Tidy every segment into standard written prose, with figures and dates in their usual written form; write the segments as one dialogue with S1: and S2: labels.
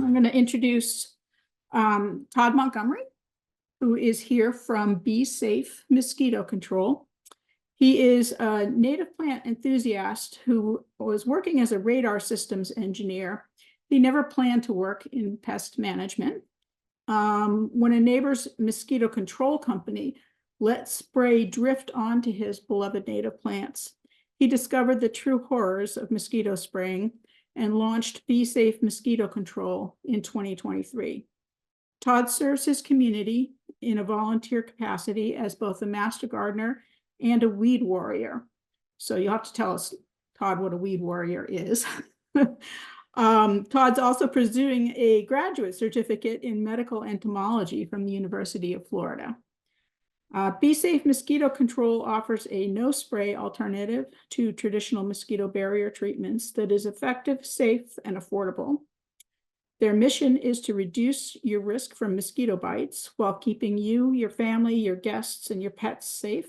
S1: I'm going to introduce Todd Montgomery, who is here from Be Safe Mosquito Control. He is a native plant enthusiast who was working as a radar systems engineer. He never planned to work in pest management. When a neighbor's mosquito control company let spray drift onto his beloved native plants, he discovered the true horrors of mosquito spraying and launched Be Safe Mosquito Control in 2023. Todd serves his community in a volunteer capacity as both a master gardener and a weed warrior. So you'll have to tell us, Todd, what a weed warrior is. Todd's also pursuing a graduate certificate in medical entomology from the University of Florida. Be Safe Mosquito Control offers a no-spray alternative to traditional mosquito barrier treatments that is effective, safe, and affordable. Their mission is to reduce your risk from mosquito bites while keeping you, your family, your guests, and your pets safe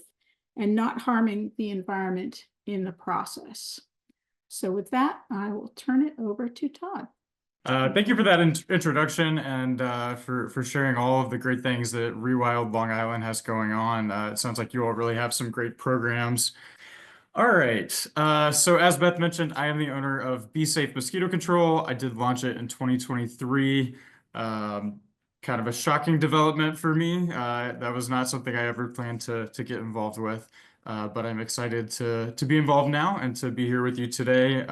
S1: and not harming the environment in the process. So with that, I will turn it over to Todd.
S2: Thank you for that introduction and for sharing all of the great things that ReWild Long Island has going on. It sounds like you all really have some great programs. All right. So as Beth mentioned, I am the owner of Be Safe Mosquito Control. I did launch it in 2023. Kind of a shocking development for me. That was not something I ever planned to get involved with. But I'm excited to be involved now and to be here with you today.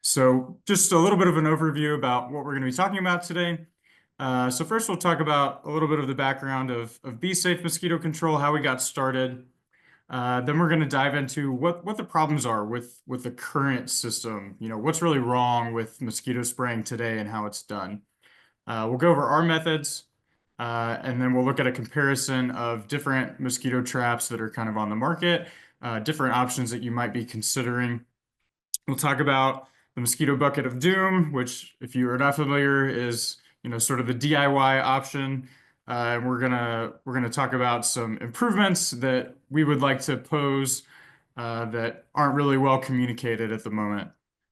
S2: So just a little bit of an overview about what we're going to be talking about today. So first we'll talk about a little bit of the background of Be Safe Mosquito Control, how we got started. Then we're going to dive into what the problems are with the current system. You know, what's really wrong with mosquito spraying today and how it's done. We'll go over our methods, and then we'll look at a comparison of different mosquito traps that are kind of on the market, different options that you might be considering. We'll talk about the mosquito bucket of doom, which, if you are not familiar, is sort of the DIY option. And we're gonna talk about some improvements that we would like to pose that aren't really well communicated at the moment.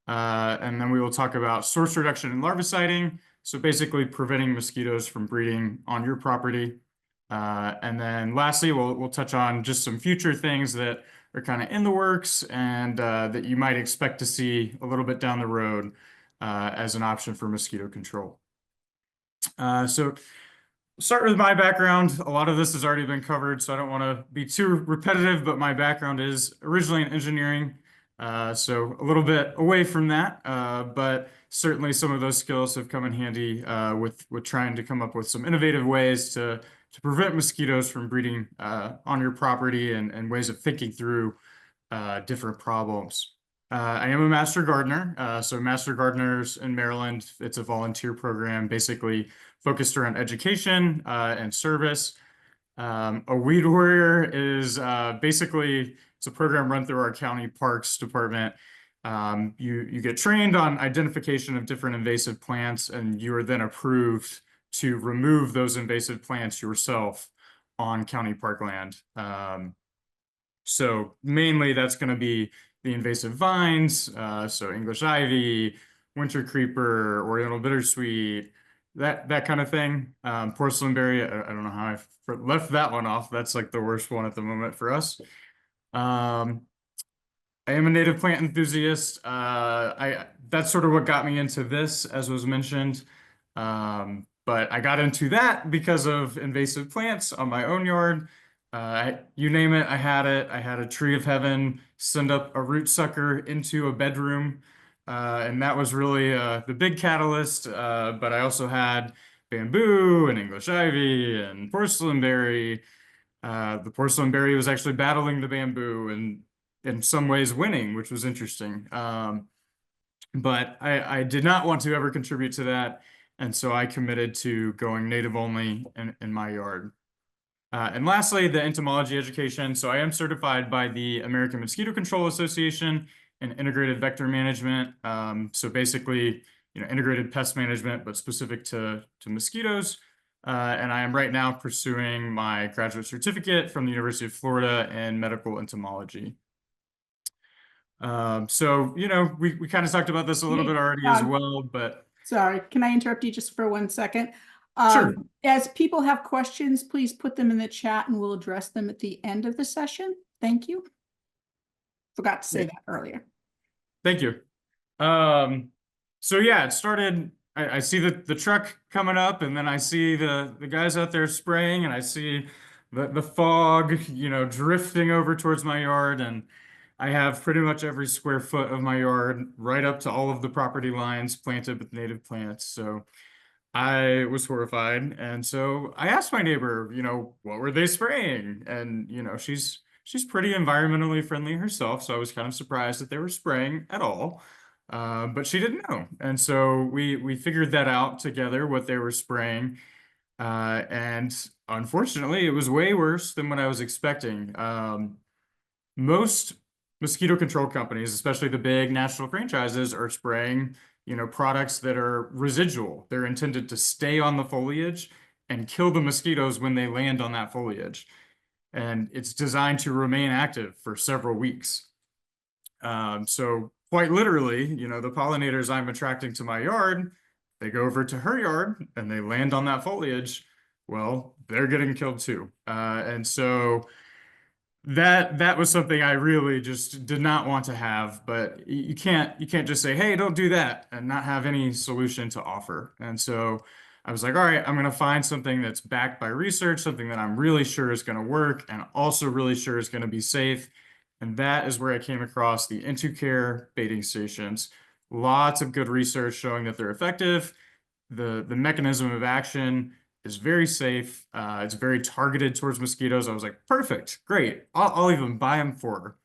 S2: And then we will talk about source reduction and larviciding, so basically preventing mosquitoes from breeding on your property. And then lastly, we'll touch on just some future things that are kind of in the works and that you might expect to see a little bit down the road as an option for mosquito control. So start with my background. A lot of this has already been covered, so I don't want to be too repetitive, but my background is originally in engineering, so a little bit away from that, but certainly some of those skills have come in handy with trying to come up with some innovative ways to prevent mosquitoes from breeding on your property and ways of thinking through different problems. I am a master gardener. So Master Gardeners in Maryland, it's a volunteer program basically focused around education and service. A weed warrior is basically, it's a program run through our county parks department. You get trained on identification of different invasive plants, and you are then approved to remove those invasive plants yourself on county parkland. So mainly that's going to be the invasive vines, so English ivy, winter creeper, oriental bittersweet, that kind of thing. Porcelain berry, I don't know how I left that one off. That's like the worst one at the moment for us. I am a native plant enthusiast. That's sort of what got me into this, as was mentioned. But I got into that because of invasive plants on my own yard. You name it, I had it. I had a tree of heaven send up a root sucker into a bedroom. And that was really the big catalyst. But I also had bamboo and English ivy and porcelain berry. The porcelain berry was actually battling the bamboo and in some ways winning, which was interesting. But I did not want to ever contribute to that. And so I committed to going native only in my yard. And lastly, the entomology education. So I am certified by the American Mosquito Control Association in integrated vector management. So basically, integrated pest management, but specific to mosquitoes. And I am right now pursuing my graduate certificate from the University of Florida in medical entomology. So, we kind of talked about this a little bit already as well, but
S1: Sorry, can I interrupt you just for 1 second?
S2: Sure.
S1: As people have questions, please put them in the chat and we'll address them at the end of the session. Thank you. Forgot to say
S2: Yeah.
S1: that earlier.
S2: Thank you. So yeah, it started. I see the truck coming up, and then I see the guys out there spraying, and I see the fog, drifting over towards my yard, and I have pretty much every square foot of my yard right up to all of the property lines planted with native plants. So I was horrified, and so I asked my neighbor, what were they spraying? And she's pretty environmentally friendly herself, so I was kind of surprised that they were spraying at all. But she didn't know, and so we figured that out together what they were spraying. And unfortunately, it was way worse than what I was expecting. Most mosquito control companies, especially the big national franchises, are spraying, products that are residual. They're intended to stay on the foliage and kill the mosquitoes when they land on that foliage. And it's designed to remain active for several weeks. So quite literally, the pollinators I'm attracting to my yard, they go over to her yard and they land on that foliage. Well, they're getting killed too. And so that was something I really just did not want to have, but you can't just say, "Hey, don't do that," and not have any solution to offer. And so I was like, "All right, I'm going to find something that's backed by research, something that I'm really sure is going to work and also really sure is going to be safe." And that is where I came across the Into Care baiting stations. Lots of good research showing that they're effective. The mechanism of action is very safe. It's very targeted towards mosquitoes. I was like, perfect, great. I'll even buy them for her.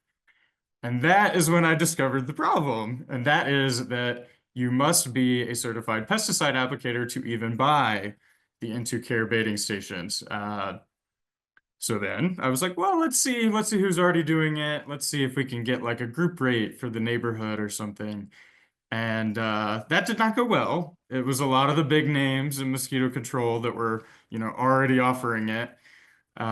S2: And that is when I discovered the problem. And that is that you must be a certified pesticide applicator to even buy the Into Care baiting stations. So then I was like, well, let's see who's already doing it. Let's see if we can get like a group rate for the neighborhood or something. And that did not go well. It was a lot of the big names in mosquito control that were, already offering it. We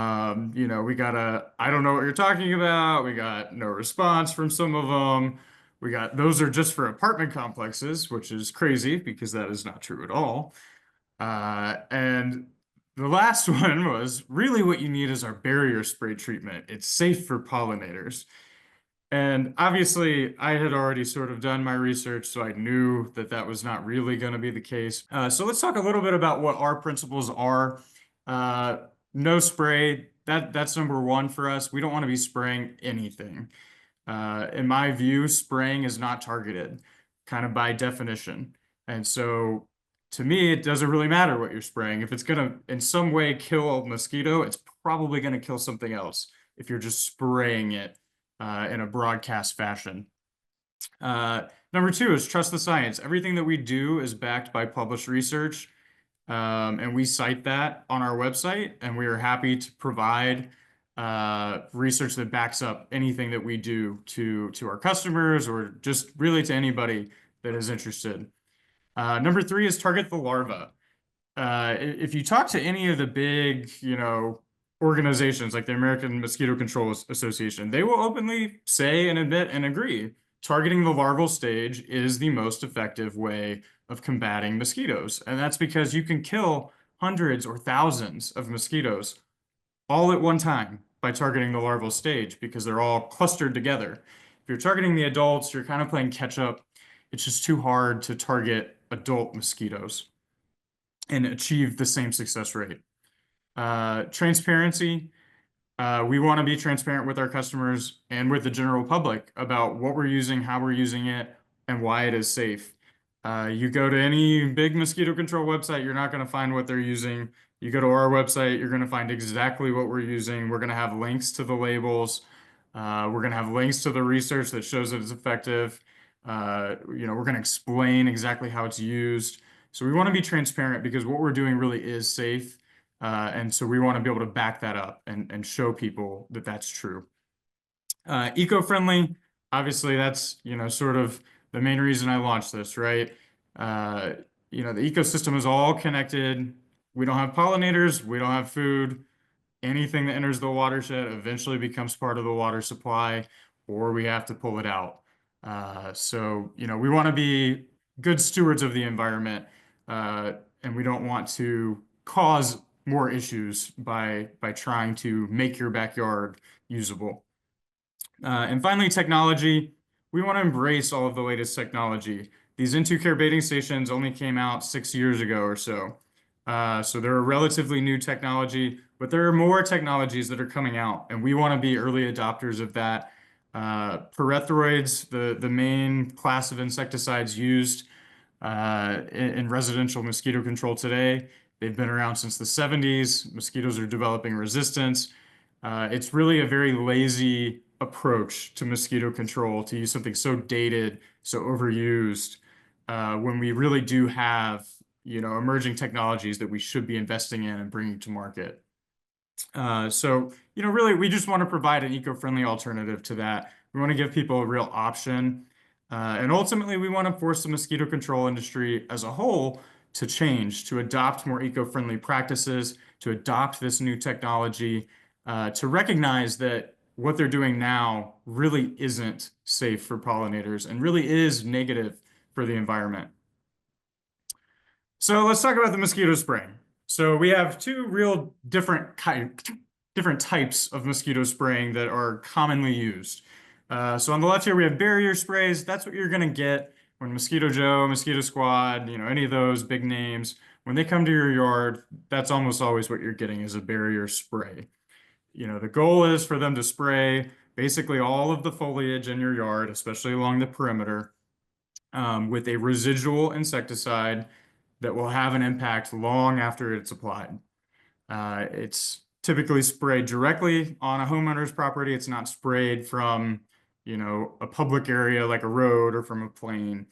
S2: got I don't know what you're talking about. We got no response from some of them. We got, those are just for apartment complexes, which is crazy because that is not true at all. And the last one was really what you need is our barrier spray treatment. It's safe for pollinators. And obviously, I had already sort of done my research, so I knew that that was not really going to be the case. So let's talk a little bit about what our principles are. Uh, no spray. That's number one for us. We don't want to be spraying anything. In my view, spraying is not targeted, kind of by definition. And so to me, it doesn't really matter what you're spraying. If it's going to in some way kill a mosquito, it's probably going to kill something else if you're just spraying it in a broadcast fashion. Number two is trust the science. Everything that we do is backed by published research, and we cite that on our website, and we are happy to provide research that backs up anything that we do to our customers or just really to anybody that is interested. Number three is target the larva. If you talk to any of the big, organizations like the American Mosquito Control Association, they will openly say and admit and agree targeting the larval stage is the most effective way of combating mosquitoes. And that's because you can kill hundreds or thousands of mosquitoes all at one time by targeting the larval stage because they're all clustered together. If you're targeting the adults, you're kind of playing catch up. It's just too hard to target adult mosquitoes and achieve the same success rate. Transparency. We want to be transparent with our customers and with the general public about what we're using, how we're using it, and why it is safe. You go to any big mosquito control website, you're not going to find what they're using. You go to our website, you're going to find exactly what we're using. We're going to have links to the labels. We're going to have links to the research that shows that it's effective. We're going to explain exactly how it's used. So we want to be transparent because what we're doing really is safe. And so we want to be able to back that up and show people that that's true. Eco-friendly, obviously that's, sort of the main reason I launched this, right? The ecosystem is all connected. We don't have pollinators, we don't have food. Anything that enters the watershed eventually becomes part of the water supply, or we have to pull it out. So we want to be good stewards of the environment, and we don't want to cause more issues by trying to make your backyard usable. And finally, technology. We want to embrace all of the latest technology. These in-to-care baiting stations only came out 6 years ago or so. So they're a relatively new technology, but there are more technologies that are coming out, and we want to be early adopters of that. Pyrethroids, the main class of insecticides used in residential mosquito control today. They've been around since the 70s. Mosquitoes are developing resistance. It's really a very lazy approach to mosquito control to use something so dated, so overused, when we really do have, emerging technologies that we should be investing in and bringing to market. Really, we just want to provide an eco-friendly alternative to that. We want to give people a real option. And ultimately, we want to force the mosquito control industry as a whole to change, to adopt more eco-friendly practices, to adopt this new technology, to recognize that what they're doing now really isn't safe for pollinators and really is negative for the environment. So let's talk about the mosquito spraying. So we have two real different types of mosquito spraying that are commonly used. So on the left here, we have barrier sprays. That's what you're going to get when Mosquito Joe, Mosquito Squad, any of those big names, when they come to your yard, that's almost always what you're getting is a barrier spray. The goal is for them to spray basically all of the foliage in your yard, especially along the perimeter, with a residual insecticide that will have an impact long after it's applied. It's typically sprayed directly on a homeowner's property. It's not sprayed from, a public area like a road or from a plane.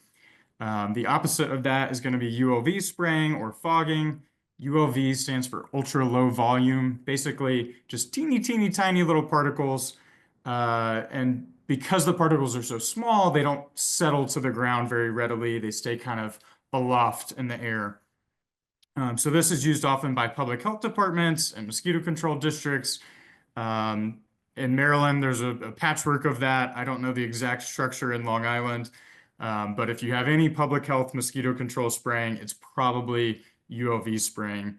S2: The opposite of that is going to be ULV spraying or fogging. ULV stands for ultra low volume, basically just teeny, teeny, tiny little particles. And because the particles are so small, they don't settle to the ground very readily. They stay kind of aloft in the air. So this is used often by public health departments and mosquito control districts. In Maryland, there's a patchwork of that. I don't know the exact structure in Long Island, but if you have any public health mosquito control spraying, it's probably ULV spraying.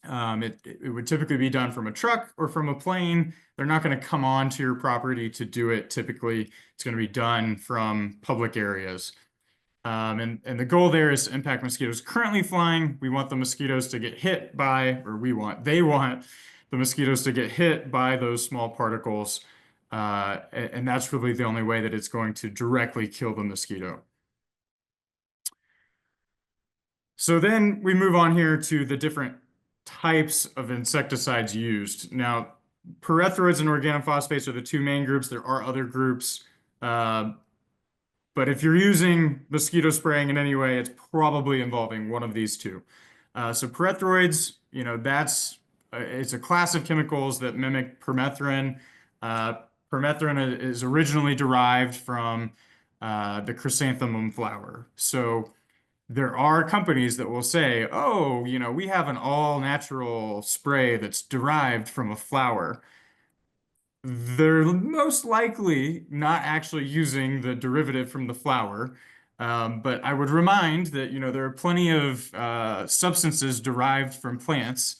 S2: It would typically be done from a truck or from a plane. They're not going to come onto your property to do it. Typically, it's going to be done from public areas. And the goal there is to impact mosquitoes currently flying. We want the mosquitoes to get hit by, or they want the mosquitoes to get hit by those small particles. And that's really the only way that it's going to directly kill the mosquito. So then we move on here to the different types of insecticides used. Now, pyrethroids and organophosphates are the two main groups. There are other groups. But if you're using mosquito spraying in any way, it's probably involving one of these two. So pyrethroids, it's a class of chemicals that mimic permethrin. Permethrin is originally derived from the chrysanthemum flower. So there are companies that will say, oh, we have an all-natural spray that's derived from a flower. They're most likely not actually using the derivative from the flower. But I would remind that, there are plenty of substances derived from plants.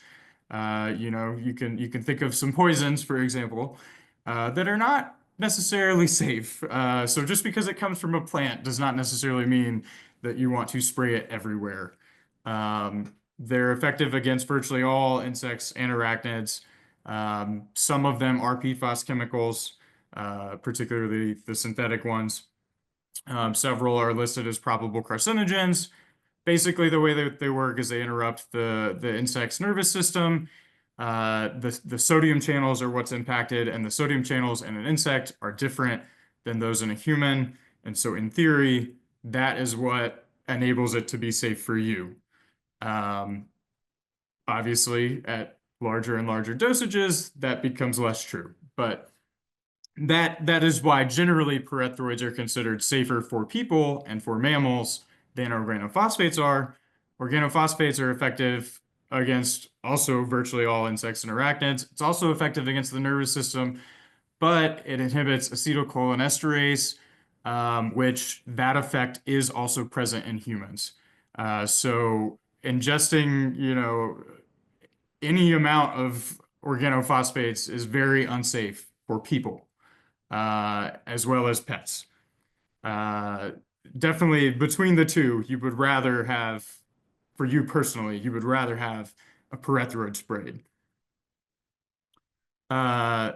S2: You can think of some poisons, for example, that are not necessarily safe. So just because it comes from a plant does not necessarily mean that you want to spray it everywhere. They're effective against virtually all insects and arachnids. Some of them are PFAS chemicals, particularly the synthetic ones. Several are listed as probable carcinogens. Basically, the way that they work is they interrupt the insect's nervous system. The sodium channels are what's impacted, and the sodium channels in an insect are different than those in a human. And so in theory, that is what enables it to be safe for you. Obviously, at larger and larger dosages, that becomes less true. But that is why generally pyrethroids are considered safer for people and for mammals than organophosphates are. Organophosphates are effective against also virtually all insects and arachnids. It's also effective against the nervous system, but it inhibits acetylcholinesterase, which that effect is also present in humans. So ingesting, any amount of organophosphates is very unsafe for people, as well as pets. Uh, Definitely between the two, you would rather have, for you personally, you would rather have a pyrethroid sprayed. Uh,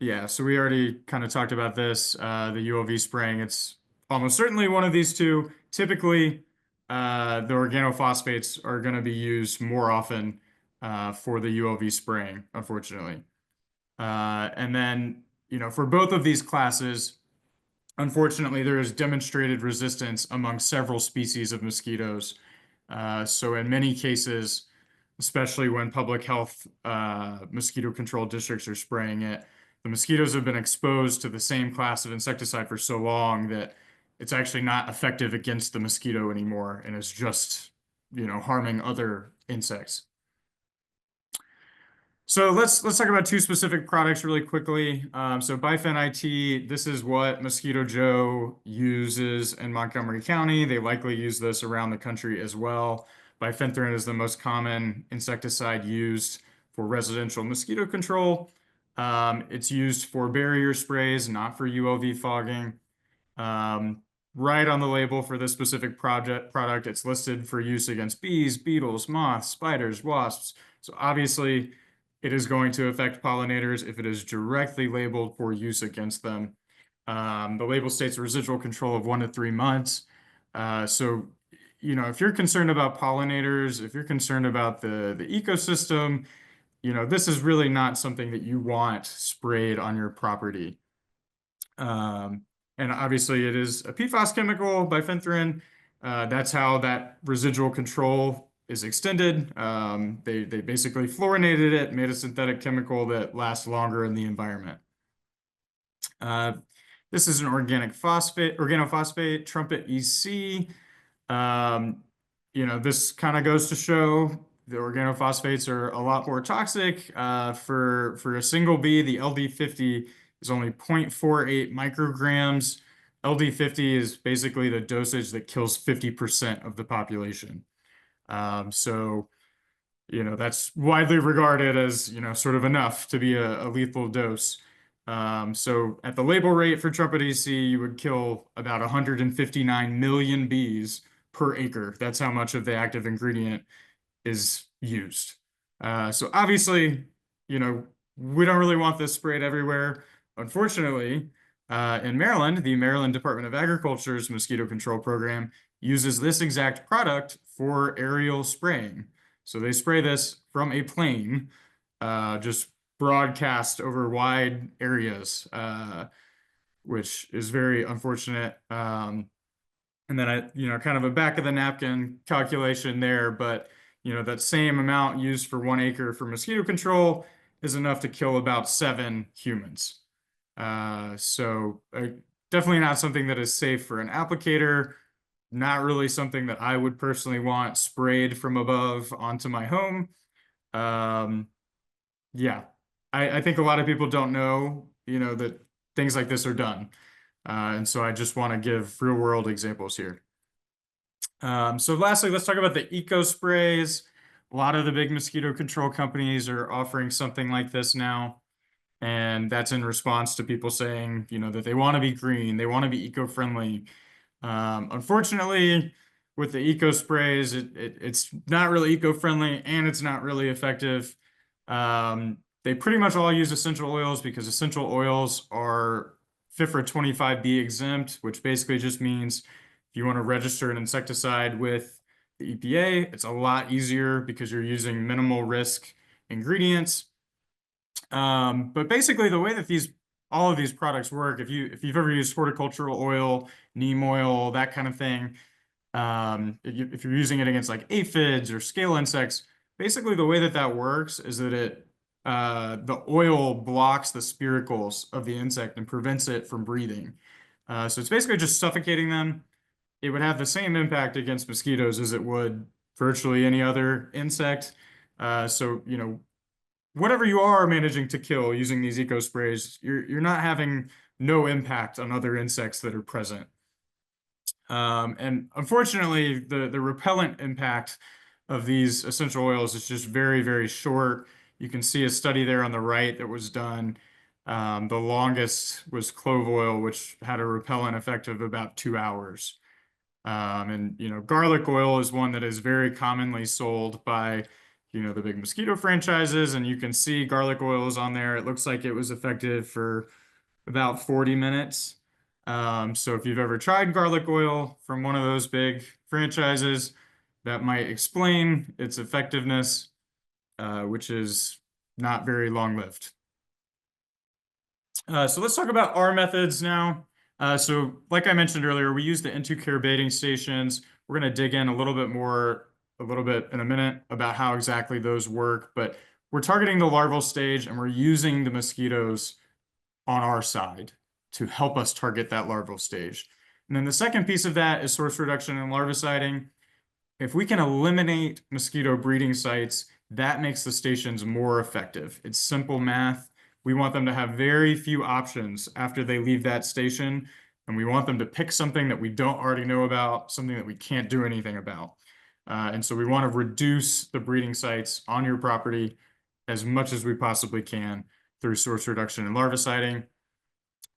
S2: yeah, so we already kind of talked about this, the ULV spraying. It's almost certainly one of these two. Typically, the organophosphates are going to be used more often for the ULV spraying, unfortunately. And then, for both of these classes, unfortunately, there is demonstrated resistance among several species of mosquitoes. So in many cases, especially when public health mosquito control districts are spraying it, the mosquitoes have been exposed to the same class of insecticide for so long that it's actually not effective against the mosquito anymore, and it's just, harming other insects. So let's talk about two specific products really quickly. So Bifen IT, this is what Mosquito Joe uses in Montgomery County. They likely use this around the country as well. Bifenthrin is the most common insecticide used for residential mosquito control. It's used for barrier sprays, not for ULV fogging. Right on the label for this specific product, it's listed for use against bees, beetles, moths, spiders, wasps. So obviously, it is going to affect pollinators if it is directly labeled for use against them. The label states residual control of 1 to 3 months. So, if you're concerned about pollinators, if you're concerned about the ecosystem, this is really not something that you want sprayed on your property. And obviously, it is a PFAS chemical, bifenthrin. That's how that residual control is extended. They basically fluorinated it, made a synthetic chemical that lasts longer in the environment. This is an organophosphate, Trumpet EC. This kind of goes to show the organophosphates are a lot more toxic. For a single bee, the LD50 is only 0.48 micrograms. LD50 is basically the dosage that kills 50% of the population. So, that's widely regarded as, sort of enough to be a lethal dose. So at the label rate for Trumpet EC, you would kill about 159 million bees per acre. That's how much of the active ingredient is used. So obviously, we don't really want this sprayed everywhere. Unfortunately, in Maryland, the Maryland Department of Agriculture's mosquito control program uses this exact product for aerial spraying. So they spray this from a plane, just broadcast over wide areas, which is very unfortunate. And then kind of a back of the napkin calculation there, but that same amount used for 1 acre for mosquito control is enough to kill about 7 humans. So definitely not something that is safe for an applicator. Not really something that I would personally want sprayed from above onto my home. Yeah, I think a lot of people don't know, that things like this are done. And so I just want to give real world examples here. So lastly, let's talk about the eco sprays. A lot of the big mosquito control companies are offering something like this now. And that's in response to people saying, that they want to be green, they want to be eco-friendly. Unfortunately, with the eco sprays, it's not really eco-friendly and it's not really effective. They pretty much all use essential oils because essential oils are FIFRA 25B exempt, which basically just means if you want to register an insecticide with the EPA, it's a lot easier because you're using minimal risk ingredients. But basically, the way that all of these products work, if you've ever used horticultural oil, neem oil, that kind of thing, if you're using it against like aphids or scale insects, basically the way that that works is that the oil blocks the spiracles of the insect and prevents it from breathing. So it's basically just suffocating them. It would have the same impact against mosquitoes as it would virtually any other insect. So, whatever you are managing to kill using these eco sprays, you're not having no impact on other insects that are present. And unfortunately, the repellent impact of these essential oils is just very, very short. You can see a study there on the right that was done. The longest was clove oil, which had a repellent effect of about 2 hours. And garlic oil is one that is very commonly sold by, the big mosquito franchises, and you can see garlic oil is on there. It looks like it was effective for about 40 minutes. So if you've ever tried garlic oil from one of those big franchises, that might explain its effectiveness, which is not very long-lived. So let's talk about our methods now. So like I mentioned earlier, we use the Into-Care baiting stations. We're going to dig in a little bit in a minute about how exactly those work, but we're targeting the larval stage and we're using the mosquitoes on our side to help us target that larval stage. And then the second piece of that is source reduction and larviciding. If we can eliminate mosquito breeding sites, that makes the stations more effective. It's simple math. We want them to have very few options after they leave that station, and we want them to pick something that we don't already know about, something that we can't do anything about. And so we want to reduce the breeding sites on your property as much as we possibly can through source reduction and larviciding.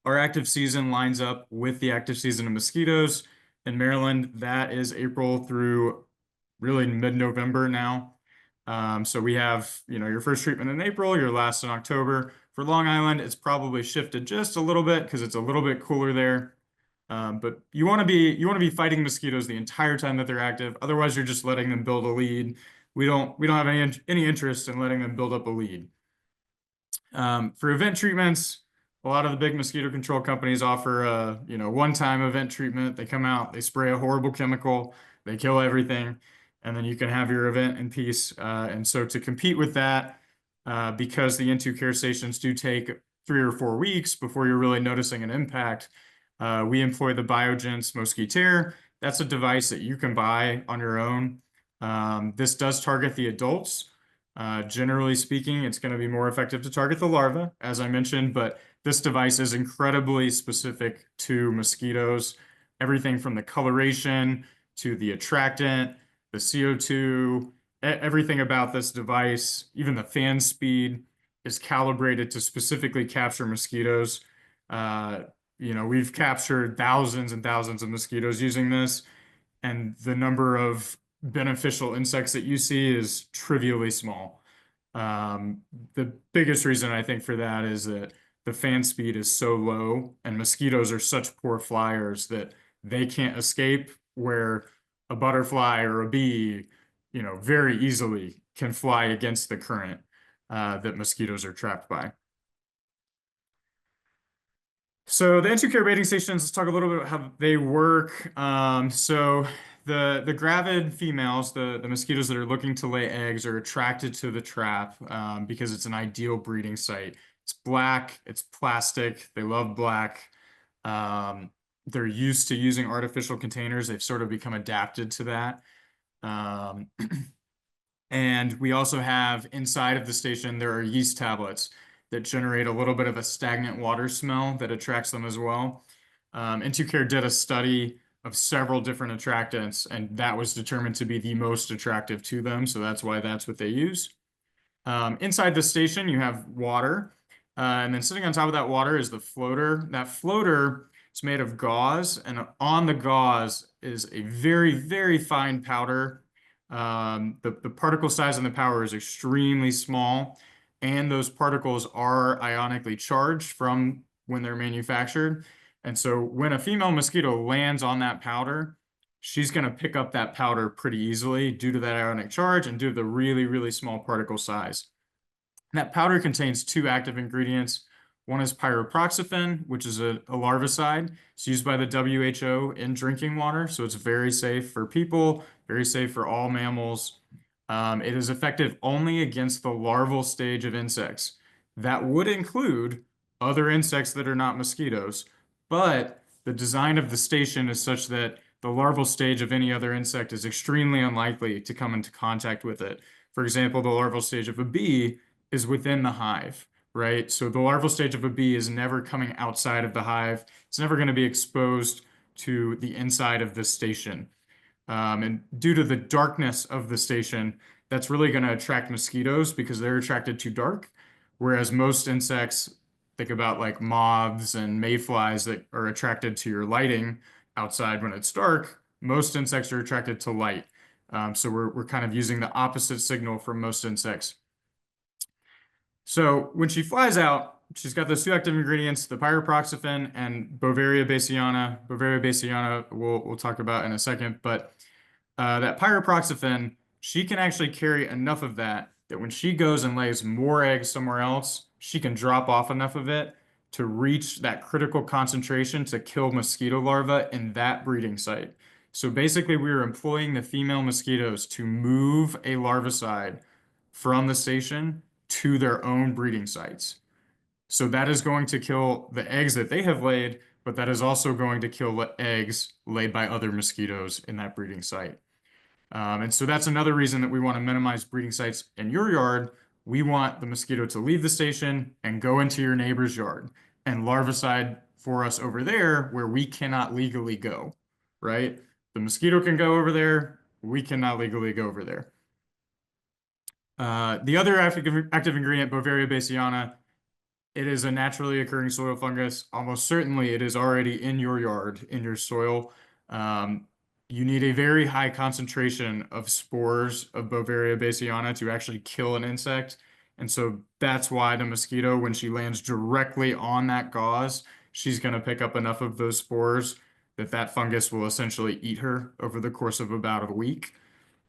S2: Our active season lines up with the active season of mosquitoes. In Maryland, that is April through really mid-November now. So we have, your first treatment in April, your last in October. For Long Island, it's probably shifted just a little bit because it's a little bit cooler there. But you want to be fighting mosquitoes the entire time that they're active. Otherwise, you're just letting them build a lead. We don't have any interest in letting them build up a lead. For event treatments, a lot of the big mosquito control companies offer a one-time event treatment. They come out, they spray a horrible chemical, they kill everything, and then you can have your event in peace. And so to compete with that, because the Into-Care stations do take 3 or 4 weeks before you're really noticing an impact, we employ the Biogen's Mosquitaire. That's a device that you can buy on your own. This does target the adults. Generally speaking, it's going to be more effective to target the larva, as I mentioned, but this device is incredibly specific to mosquitoes. Everything from the coloration to the attractant, the CO2, everything about this device, even the fan speed, is calibrated to specifically capture mosquitoes. We've captured thousands and thousands of mosquitoes using this, and the number of beneficial insects that you see is trivially small. The biggest reason I think for that is that the fan speed is so low and mosquitoes are such poor flyers that they can't escape, where a butterfly or a bee, very easily can fly against the current that mosquitoes are trapped by. So the Into-Care baiting stations, let's talk a little bit about how they work. So the gravid females, the mosquitoes that are looking to lay eggs, are attracted to the trap because it's an ideal breeding site. It's black, it's plastic, they love black. They're used to using artificial containers. They've sort of become adapted to that. And we also have inside of the station, there are yeast tablets that generate a little bit of a stagnant water smell that attracts them as well. Into-Care did a study of several different attractants, and that was determined to be the most attractive to them. So that's why that's what they use. Inside the station, you have water. And then sitting on top of that water is the floater. That floater is made of gauze, and on the gauze is a very, very fine powder. The particle size in the powder is extremely small, and those particles are ionically charged from when they're manufactured. And so when a female mosquito lands on that powder, she's going to pick up that powder pretty easily due to that ionic charge and due to the really, really small particle size. That powder contains 2 active ingredients. One is pyroproxyfen, which is a larvicide. It's used by the WHO in drinking water, so it's very safe for people, very safe for all mammals. It is effective only against the larval stage of insects. That would include other insects that are not mosquitoes, but the design of the station is such that the larval stage of any other insect is extremely unlikely to come into contact with it. For example, the larval stage of a bee is within the hive. right? So the larval stage of a bee is never coming outside of the hive. It's never going to be exposed to the inside of the station. And due to the darkness of the station, that's really going to attract mosquitoes because they're attracted to dark. Whereas most insects, think about like moths and mayflies that are attracted to your lighting outside when it's dark. Most insects are attracted to light. So we're kind of using the opposite signal for most insects. So when she flies out, she's got those two active ingredients, the pyriproxyfen and Beauveria bassiana. Beauveria bassiana we'll talk about in a second, but that pyriproxyfen, she can actually carry enough of that when she goes and lays more eggs somewhere else, she can drop off enough of it to reach that critical concentration to kill mosquito larvae in that breeding site. So basically, we were employing the female mosquitoes to move a larvicide from the station to their own breeding sites. So that is going to kill the eggs that they have laid, but that is also going to kill eggs laid by other mosquitoes in that breeding site. And so that's another reason that we want to minimize breeding sites in your yard. We want the mosquito to leave the station and go into your neighbor's yard and larvicide for us over there where we cannot legally go, right? The mosquito can go over there. We cannot legally go over there. The other active ingredient, Beauveria bassiana, it is a naturally occurring soil fungus. Almost certainly it is already in your yard, in your soil. You need a very high concentration of spores of Beauveria bassiana to actually kill an insect. And so that's why the mosquito, when she lands directly on that gauze, she's going to pick up enough of those spores that that fungus will essentially eat her over the course of about a week.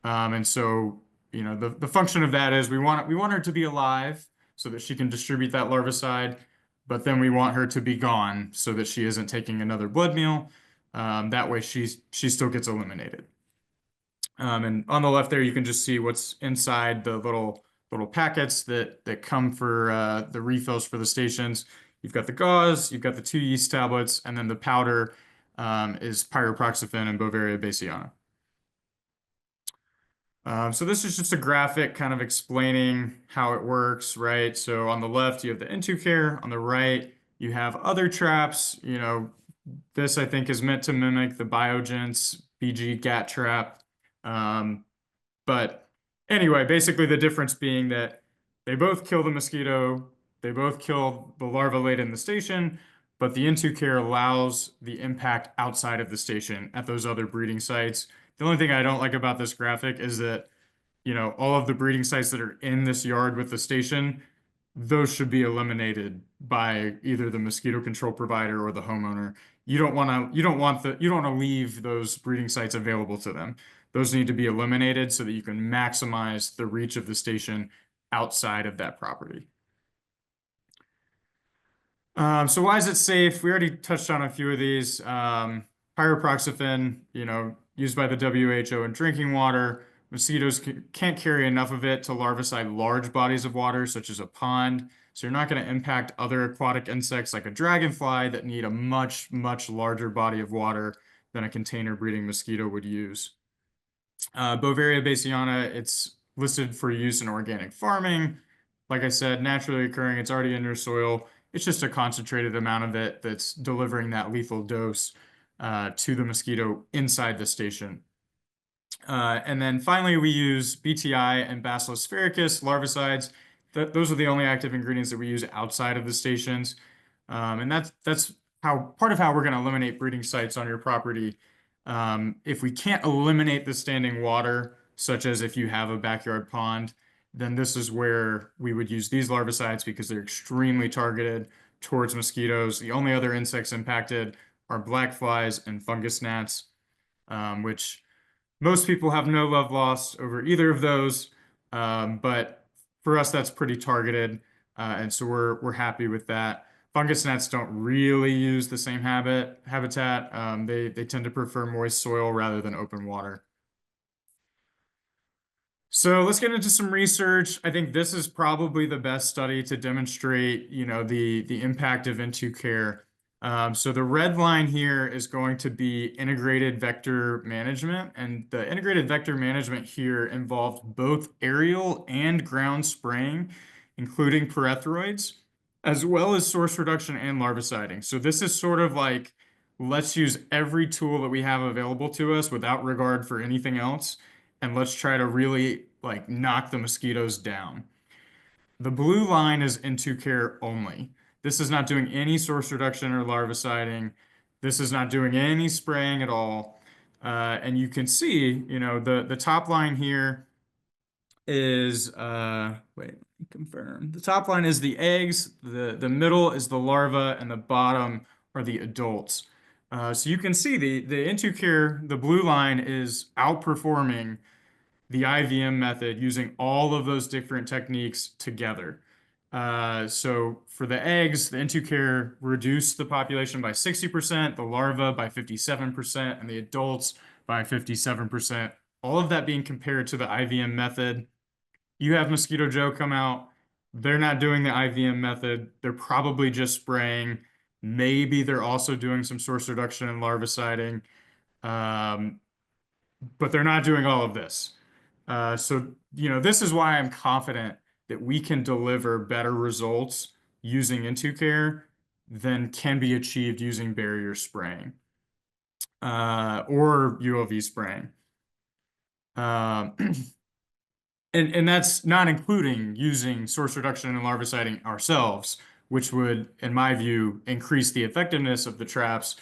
S2: And so, you know, the function of that is we want her to be alive so that she can distribute that larvicide, but then we want her to be gone so that she isn't taking another blood meal. That way she still gets eliminated. And on the left there, you can just see what's inside the little packets that come for the refills for the stations. You've got the gauze, you've got the 2 yeast tablets, and then the powder is pyriproxyfen and Beauveria bassiana. So this is just a graphic kind of explaining how it works, right? So on the left, you have the N2 On the right, you have other traps. You know, this I think is meant to mimic the Biogen's BG GAT trap. But anyway, basically the difference being that they both kill the mosquito, they both kill the larva laid in the station, but the N2 allows the impact outside of the station at those other breeding sites. The only thing I don't like about this graphic is that, you know, all of the breeding sites that are in this yard with the station, those should be eliminated by either the mosquito control provider or the homeowner. You don't want to leave those breeding sites available to them. Those need to be eliminated so that you can maximize the reach of the station outside of that property. So why is it safe? We already touched on a few of these. Pyriproxyfen, you know, used by the WHO in drinking water. Mosquitoes can't carry enough of it to larvicide large bodies of water, such as a pond. So you're not going to impact other aquatic insects like a dragonfly that need a much, much larger body of water than a container breeding mosquito would use. Beauveria bassiana, it's listed for use in organic farming. Like I said, naturally occurring, it's already in your soil. It's just a concentrated amount of it that's delivering that lethal dose to the mosquito inside the station. And then finally, we use BTI and Bacillus sphaericus larvicides. Those are the only active ingredients that we use outside of the stations. And that's part of how we're going to eliminate breeding sites on your property. If we can't eliminate the standing water, such as if you have a backyard pond, then this is where we would use these larvicides because they're extremely targeted towards mosquitoes. The only other insects impacted are black flies and fungus gnats, which most people have no love lost over either of those. But for us, that's pretty targeted. And so we're happy with that. Fungus gnats don't really use the same habitat. They tend to prefer moist soil rather than open water. So let's get into some research. I think this is probably the best study to demonstrate, you know, the impact of N2 care. So the red line here is going to be integrated vector management, and the integrated vector management here involved both aerial and ground spraying, including pyrethroids. as well as source reduction and larviciding. So this is sort of like, let's use every tool that we have available to us without regard for anything else, and let's try to really like knock the mosquitoes down. The blue line is into care only. This is not doing any source reduction or larviciding. This is not doing any spraying at all. And you can see, the top line here is wait, let me confirm. The top line is the eggs, the middle is the larva, and the bottom are the adults. So you can see the into care, the blue line is outperforming the IVM method using all of those different techniques together. So for the eggs, the into care reduced the population by 60%, the larva by 57%, and the adults by 57%. All of that being compared to the IVM method. You have Mosquito Joe come out. They're not doing the IVM method. They're probably just spraying. Maybe they're also doing some source reduction and larviciding. But they're not doing all of this. So, this is why I'm confident that we can deliver better results using into care than can be achieved using barrier spraying or ULV spraying. And that's not including using source reduction and larviciding ourselves, which would, in my view, increase the effectiveness of the traps,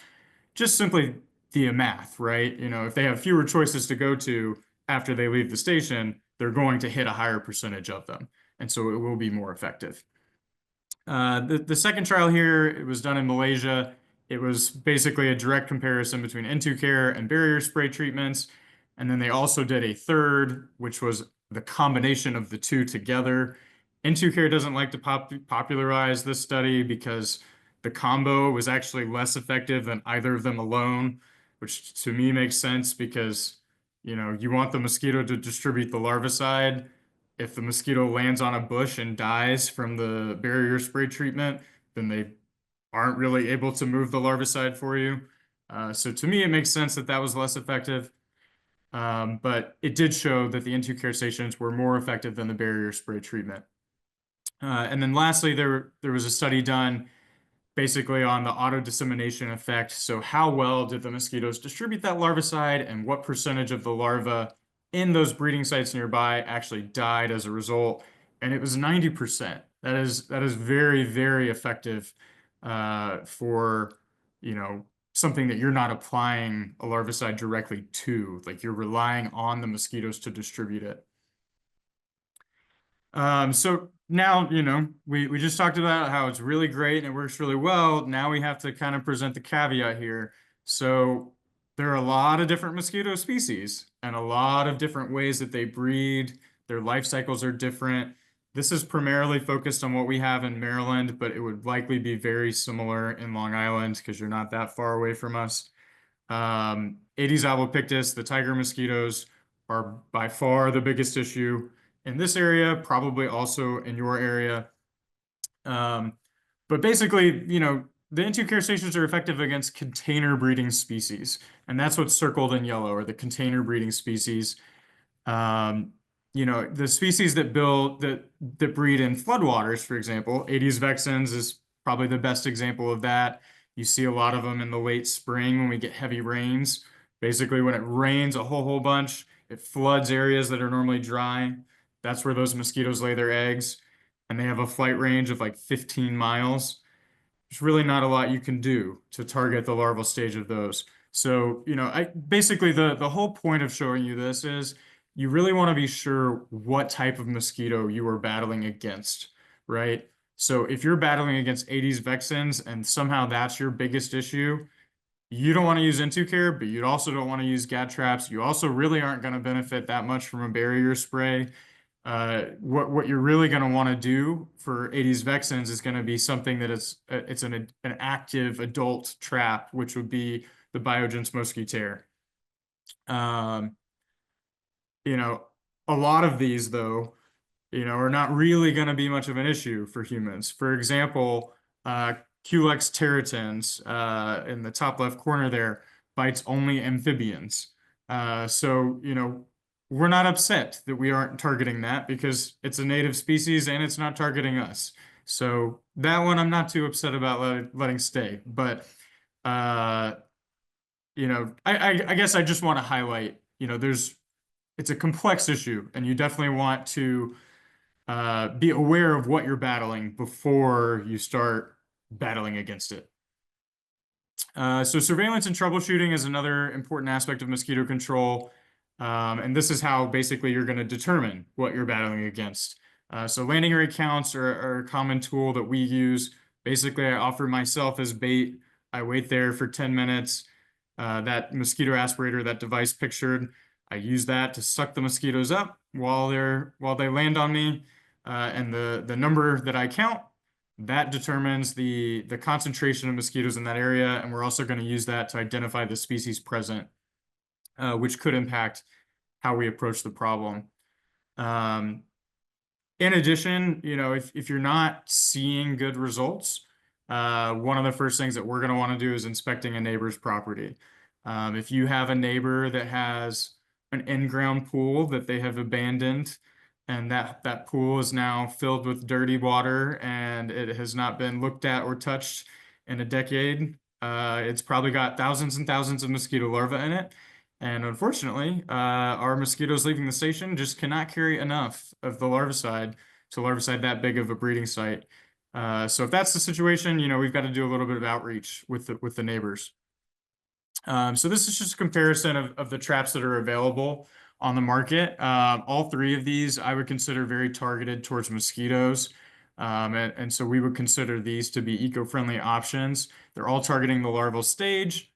S2: just simply via math, right? If they have fewer choices to go to after they leave the station, they're going to hit a higher percentage of them. And so it will be more effective. The second trial here, it was done in Malaysia. It was basically a direct comparison between into care and barrier spray treatments. And then they also did a third, which was the combination of the two together. Into care doesn't like to popularize this study because the combo was actually less effective than either of them alone, which to me makes sense because, you want the mosquito to distribute the larvicide. If the mosquito lands on a bush and dies from the barrier spray treatment, then they aren't really able to move the larvicide for you. So to me, it makes sense that that was less effective. But it did show that the into care stations were more effective than the barrier spray treatment. And then lastly, there was a study done basically on the auto dissemination effect. So how well did the mosquitoes distribute that larvicide and what percentage of the larva in those breeding sites nearby actually died as a result? And it was 90%. That is very, very effective for, something that you're not applying a larvicide directly to, like you're relying on the mosquitoes to distribute it. So now, we just talked about how it's really great and it works really well. Now we have to kind of present the caveat here. So there are a lot of different mosquito species and a lot of different ways that they breed. Their life cycles are different. This is primarily focused on what we have in Maryland, but it would likely be very similar in Long Island because you're not that far away from us. Aedes albopictus, the tiger mosquitoes, are by far the biggest issue in this area, probably also in your area. But basically, the into care stations are effective against container breeding species, and that's what's circled in yellow, are the container breeding species. The species that breed in floodwaters, for example, Aedes vexans is probably the best example of that. You see a lot of them in the late spring when we get heavy rains. Basically, when it rains a whole bunch, it floods areas that are normally dry. That's where those mosquitoes lay their eggs, and they have a flight range of like 15 miles. There's really not a lot you can do to target the larval stage of those. So, basically the whole point of showing you this is you really want to be sure what type of mosquito you are battling against, right? So if you're battling against Aedes vexans and somehow that's your biggest issue, you don't want to use into care, but you also don't want to use gat traps. You also really aren't going to benefit that much from a barrier spray. What you're really going to want to do for Aedes vexans is going to be something that it's an active adult trap, which would be the Biogens mosquitaire. A lot of these though, are not really going to be much of an issue for humans. For example, Culex territans in the top left corner there bites only amphibians. So, we're not upset that we aren't targeting that because it's a native species and it's not targeting us. So that one I'm not too upset about letting stay. But I guess I just want to highlight, it's a complex issue, and you definitely want to be aware of what you're battling before you start battling against it. So surveillance and troubleshooting is another important aspect of mosquito control. And this is how basically you're going to determine what you're battling against. So landing area counts are a common tool that we use. Basically, I offer myself as bait. I wait there for 10 minutes. That mosquito aspirator, that device pictured, I use that to suck the mosquitoes up while they land on me. And the number that I count, that determines the concentration of mosquitoes in that area, and we're also going to use that to identify the species present, which could impact how we approach the problem. In addition, if you're not seeing good results, one of the first things that we're going to want to do is inspecting a neighbor's property. If you have a neighbor that has an in-ground pool that they have abandoned, and that pool is now filled with dirty water and it has not been looked at or touched in a decade, it's probably got thousands and thousands of mosquito larvae in it. And unfortunately, our mosquitoes leaving the station just cannot carry enough of the larvicide to larvicide that big of a breeding site. So if that's the situation, we've got to do a little bit of outreach with the neighbors. So this is just a comparison of the traps that are available on the market. All three of these I would consider very targeted towards mosquitoes. And so we would consider these to be eco-friendly options. They're all targeting the larval stage.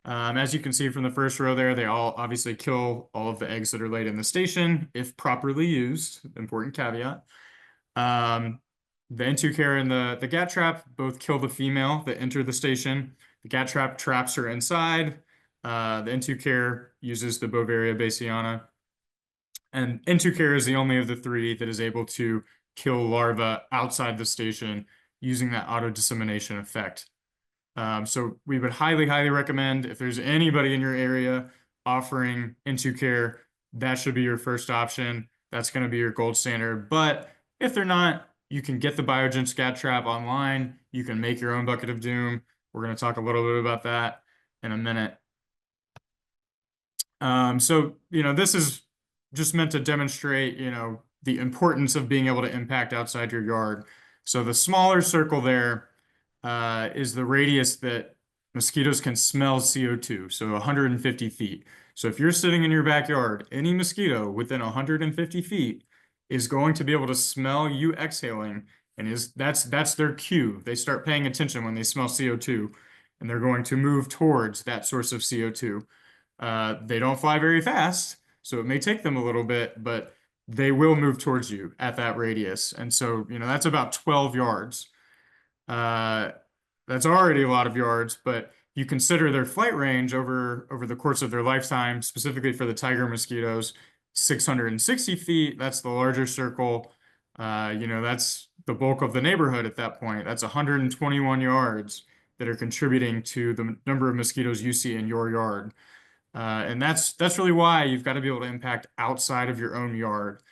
S2: As you can see from the first row there, they all obviously kill all of the eggs that are laid in the station if properly used. Important caveat. The N2-Care and the gat trap both kill the female that enter the station. The gat trap traps her inside. The N2-Care uses the Bovaria bassiana. And N2-Care is the only of the three that is able to kill larvae outside the station using that auto-dissemination effect. So we would highly, highly recommend, if there's anybody in your area offering N2-Care, that should be your first option. That's going to be your gold standard. But if they're not, you can get the Biogen Scat Trap online. You can make your own bucket of doom. We're going to talk a little bit about that in a minute. So, this is just meant to demonstrate, the importance of being able to impact outside your yard. So the smaller circle there is the radius that mosquitoes can smell CO2, so 150 feet. So if you're sitting in your backyard, any mosquito within 150 feet is going to be able to smell you exhaling, and that's their cue. They start paying attention when they smell CO2, and they're going to move towards that source of CO2. They don't fly very fast, so it may take them a little bit, but they will move towards you at that radius. And so, that's about 12 yards. That's already a lot of yards, but you consider their flight range over the course of their lifetime, specifically for the tiger mosquitoes, 660 feet. That's the larger circle. That's the bulk of the neighborhood at that point. That's 121 yards that are contributing to the number of mosquitoes you see in your yard. And that's really why you've got to be able to impact outside of your own yard.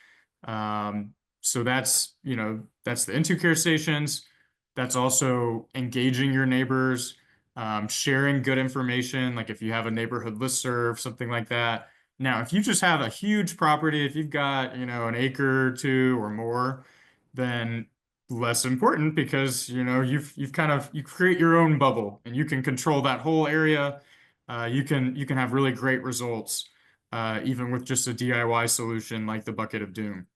S2: So that's the N2-Care stations. That's also engaging your neighbors, sharing good information, like if you have a neighborhood listserv, something like that. Now, if you just have a huge property, if you've got, an acre or two or more, then less important because, you create your own bubble and you can control that whole area. You can have really great results, even with just a DIY solution like the Bucket of Doom.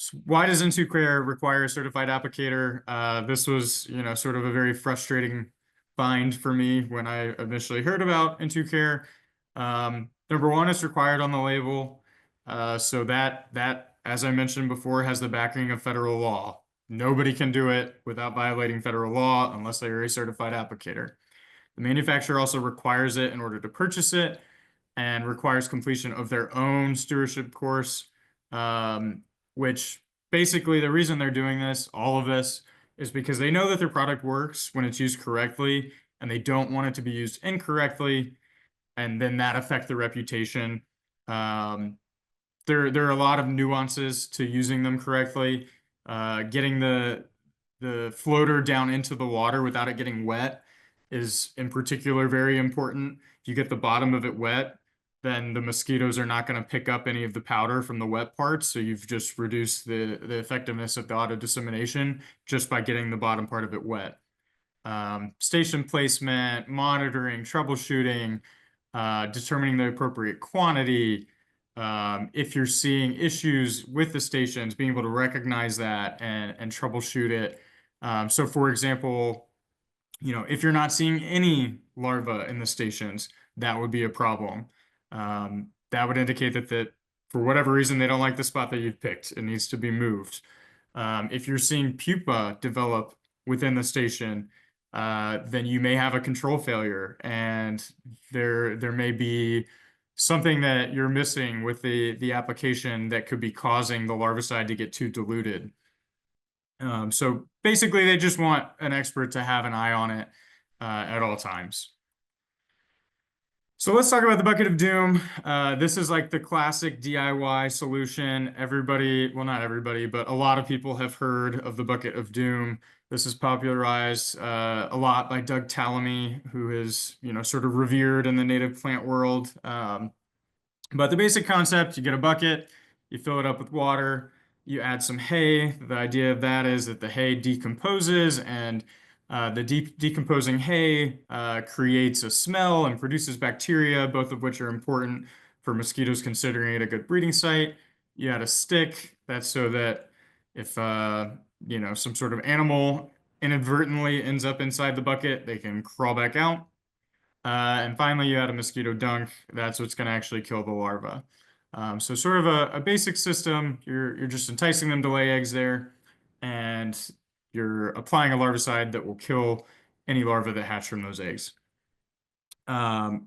S2: So why does N2-Care require a certified applicator? This was, sort of a very frustrating find for me when I initially heard about N2-Care. Number one, it's required on the label. So that, as I mentioned before, has the backing of federal law. Nobody can do it without violating federal law unless they are a certified applicator. The manufacturer also requires it in order to purchase it and requires completion of their own stewardship course, which basically the reason they're doing this, all of this, is because they know that their product works when it's used correctly and they don't want it to be used incorrectly and then that affect the reputation. There are a lot of nuances to using them correctly. Getting the floater down into the water without it getting wet is in particular very important. If you get the bottom of it wet, then the mosquitoes are not going to pick up any of the powder from the wet parts. So you've just reduced the effectiveness of the auto dissemination just by getting the bottom part of it wet. Station placement, monitoring, troubleshooting, determining the appropriate quantity. If you're seeing issues with the stations, being able to recognize that and troubleshoot it. So for example, if you're not seeing any larvae in the stations, that would be a problem. That would indicate that for whatever reason, they don't like the spot that you've picked. It needs to be moved. If you're seeing pupa develop within the station, then you may have a control failure, and there may be something that you're missing with the application that could be causing the larvicide to get too diluted. So basically, they just want an expert to have an eye on it at all times. So let's talk about the bucket of doom. This is like the classic DIY solution. Everybody, well, not everybody, but a lot of people have heard of the bucket of doom. This is popularized a lot by Doug Tallamy, who is, sort of revered in the native plant world. But the basic concept, you get a bucket, you fill it up with water, you add some hay. The idea of that is that the hay decomposes, and the decomposing hay creates a smell and produces bacteria, both of which are important for mosquitoes considering it a good breeding site. You add a stick. That's so that if some sort of animal inadvertently ends up inside the bucket, they can crawl back out. And finally, you add a mosquito dunk. That's what's going to actually kill the larva. So sort of a basic system. You're just enticing them to lay eggs there, and you're applying a larvicide that will kill any larvae that hatch from those eggs. A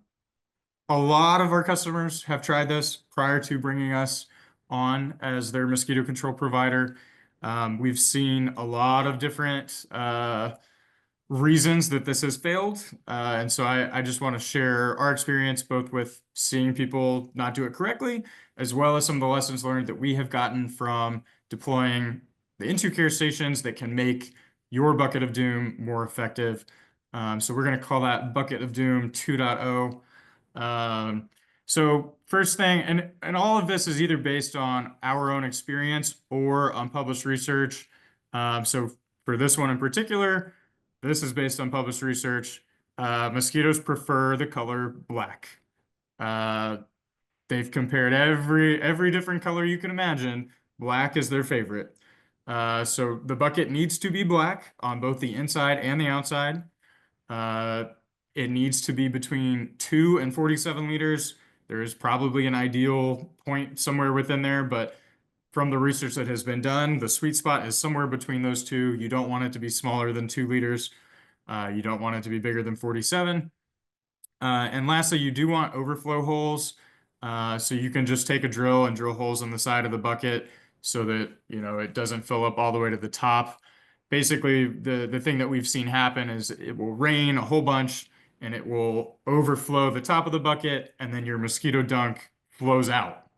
S2: lot of our customers have tried this prior to bringing us on as their mosquito control provider. We've seen a lot of different reasons that this has failed. And so I just want to share our experience both with seeing people not do it correctly, as well as some of the lessons learned that we have gotten from deploying the IntuCare stations that can make your bucket of doom more effective. So we're going to call that bucket of doom 2.0. So first thing, and all of this is either based on our own experience or unpublished research. So for this one in particular, this is based on published research. Mosquitoes prefer the color black. They've compared every different color you can imagine. Black is their favorite. So the bucket needs to be black on both the inside and the outside. It needs to be between 2 and 47 liters. There is probably an ideal point somewhere within there, but from the research that has been done, the sweet spot is somewhere between those two. You don't want it to be smaller than 2 liters. You don't want it to be bigger than 47. And lastly, you do want overflow holes. So you can just take a drill and drill holes on the side of the bucket so that, it doesn't fill up all the way to the top. Basically, the thing that we've seen happen is it will rain a whole bunch and it will overflow the top of the bucket, and then your mosquito dunk flows out.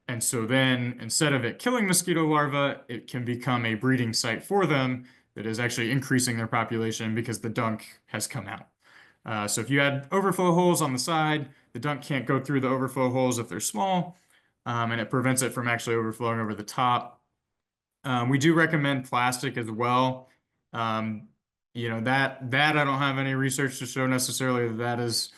S2: And so then instead of it killing mosquito larvae, it can become a breeding site for them that is actually increasing their population because the dunk has come out. So if you add overflow holes on the side, the dunk can't go through the overflow holes if they're small, and it prevents it from actually overflowing over the top. We do recommend plastic as well. That I don't have any research to show necessarily that is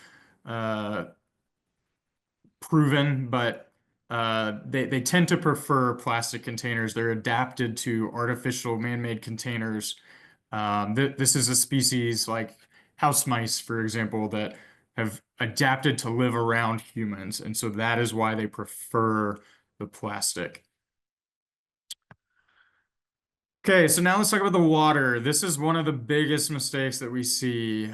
S2: proven, but they tend to prefer plastic containers. They're adapted to artificial man-made containers. This is a species like house mice, for example, that have adapted to live around humans, and so that is why they prefer the plastic. Okay, so now let's talk about the water. This is one of the biggest mistakes that we see.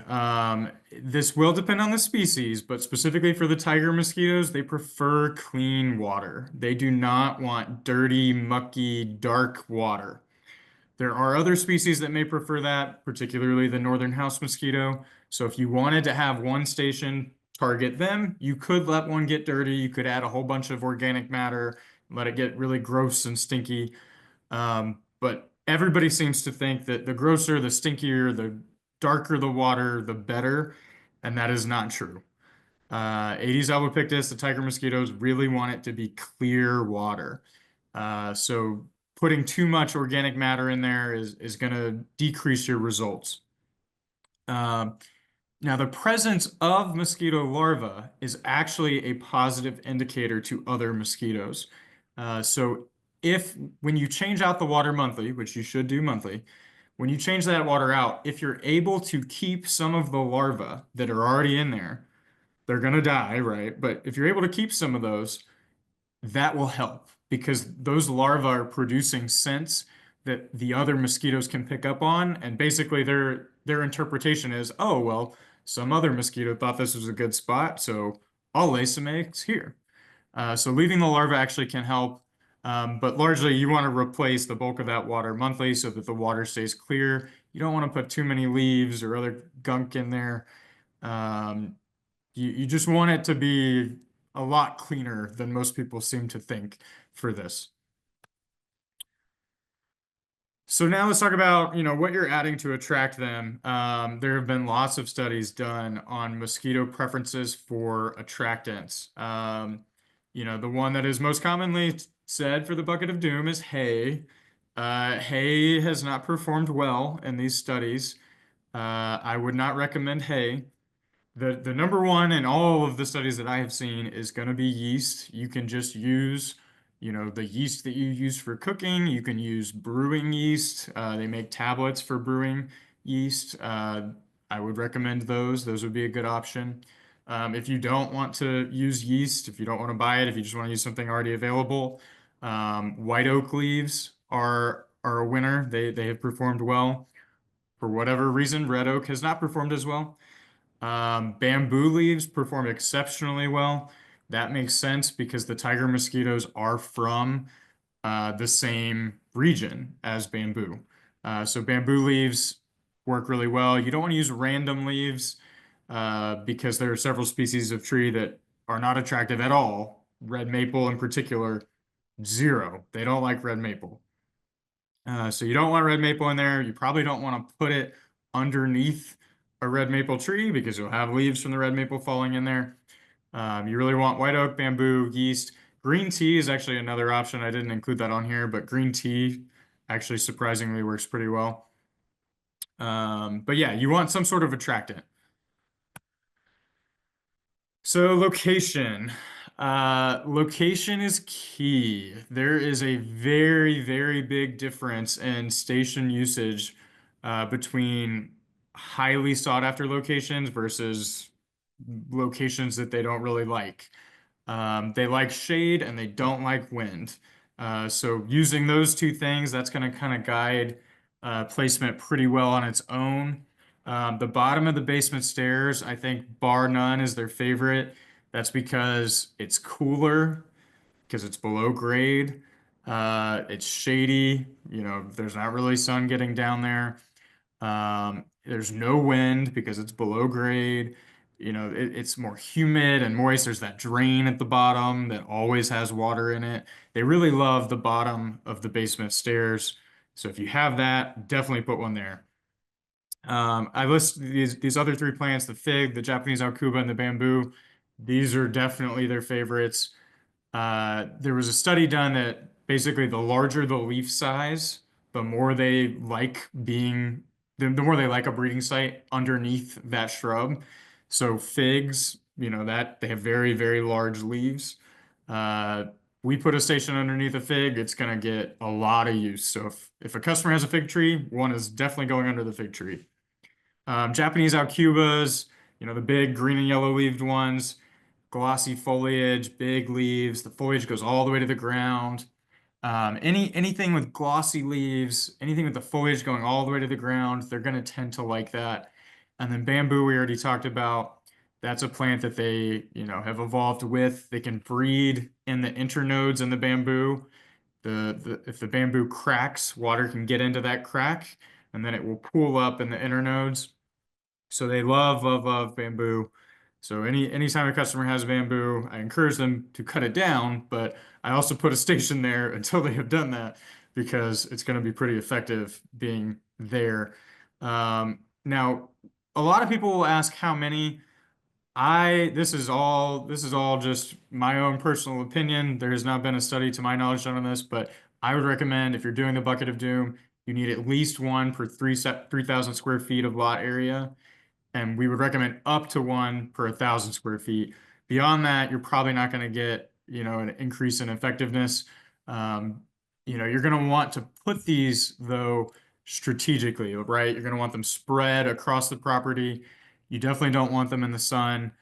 S2: This will depend on the species, but specifically for the tiger mosquitoes, they prefer clean water. They do not want dirty, mucky, dark water. There are other species that may prefer that, particularly the northern house mosquito. So if you wanted to have one station target them, you could let one get dirty. You could add a whole bunch of organic matter, let it get really gross and stinky. but everybody seems to think that the grosser, the stinkier, the darker the water, the better, and that is not true. Aedes albopictus, the tiger mosquitoes really want it to be clear water. So putting too much organic matter in there is going to decrease your results. Um, Now, the presence of mosquito larvae is actually a positive indicator to other mosquitoes. So if when you change out the water monthly, which you should do monthly, when you change that water out, if you're able to keep some of the larvae that are already in there, they're going to die, right? But if you're able to keep some of those, that will help because those larvae are producing scents that the other mosquitoes can pick up on, and basically their interpretation is, oh well, some other mosquito thought this was a good spot, so I'll lay some eggs here. So leaving the larva actually can help, but largely you want to replace the bulk of that water monthly so that the water stays clear. You don't want to put too many leaves or other gunk in there. Um, you just want it to be a lot cleaner than most people seem to think for this. So now let's talk about, what you're adding to attract them. There have been lots of studies done on mosquito preferences for attractants. The one that is most commonly said for the bucket of doom is hay. Hay has not performed well in these studies. I would not recommend hay. The number one in all of the studies that I have seen is going to be yeast. You can just use, the yeast that you use for cooking. You can use brewing yeast. They make tablets for brewing yeast. I would recommend those. Those would be a good option. If you don't want to use yeast, if you don't want to buy it, if you just want to use something already available, white oak leaves are a winner. They have performed well. For whatever reason, red oak has not performed as well. Bamboo leaves perform exceptionally well. That makes sense because the tiger mosquitoes are from the same region as bamboo. So bamboo leaves work really well. You don't want to use random leaves because there are several species of tree that are not attractive at all. Red maple in particular, zero. They don't like red maple. So you don't want red maple in there. You probably don't want to put it underneath a red maple tree because you'll have leaves from the red maple falling in there. You really want white oak, bamboo, yeast. Green tea is actually another option. I didn't include that on here, but green tea actually surprisingly works pretty well. But yeah, you want some sort of attractant. So location. Location is key. There is a very, very big difference in station usage between highly sought after locations versus locations that they don't really like. They like shade and they don't like wind. So using those two things, that's going to kind of guide placement pretty well on its own. The bottom of the basement stairs, I think, bar none, is their favorite. That's because it's cooler, because it's below grade. It's shady, there's not really sun getting down there. There's no wind because it's below grade. It's more humid and moist. There's that drain at the bottom that always has water in it. They really love the bottom of the basement stairs. So if you have that, definitely put one there. I list these other three plants, the fig, the Japanese aucuba, and the bamboo. These are definitely their favorites. There was a study done that basically the larger the leaf size, the more they like the more they like a breeding site underneath that shrub. So figs, that they have very, very large leaves. Uh, we put a station underneath a fig, it's going to get a lot of use. So if a customer has a fig tree, one is definitely going under the fig tree. Japanese aucubas, the big green and yellow leaved ones, glossy foliage, big leaves. The foliage goes all the way to the ground. Anything with glossy leaves, anything with the foliage going all the way to the ground, they're going to tend to like that. And then bamboo, we already talked about. That's a plant that they, have evolved with. They can breed in the internodes in the bamboo. If the bamboo cracks, water can get into that crack, and then it will pool up in the internodes. So they love, love, love bamboo. So anytime a customer has bamboo, I encourage them to cut it down, but I also put a station there until they have done that. because it's going to be pretty effective being there. Now, a lot of people will ask how many. This is all just my own personal opinion. There has not been a study to my knowledge done on this, but I would recommend if you're doing the bucket of doom, you need at least one per 3,000 square feet of lot area, and we would recommend up to one per 1,000 square feet. Beyond that, you're probably not going to get, an increase in effectiveness. You're going to want to put these though strategically, right? You're going to want them spread across the property. You definitely don't want them in the sun.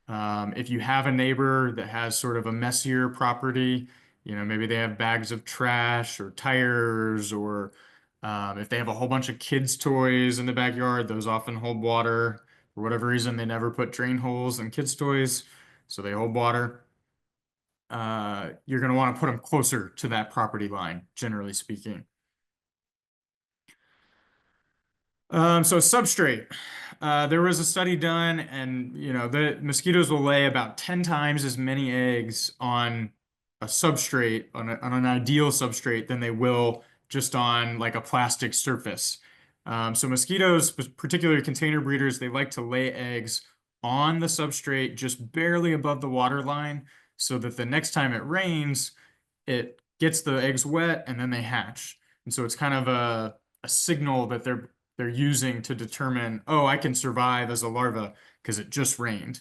S2: If you have a neighbor that has sort of a messier property, maybe they have bags of trash or tires, or if they have a whole bunch of kids' toys in the backyard, those often hold water. For whatever reason, they never put drain holes in kids' toys, so they hold water. You're going to want to put them closer to that property line, generally speaking. So substrate. There was a study done, and the mosquitoes will lay about 10 times as many eggs on a substrate, on an ideal substrate, than they will just on like a plastic surface. So mosquitoes, particularly container breeders, they like to lay eggs on the substrate just barely above the water line, so that the next time it rains, it gets the eggs wet and then they hatch. And so it's kind of a signal that they're using to determine, oh, I can survive as a larva because it just rained.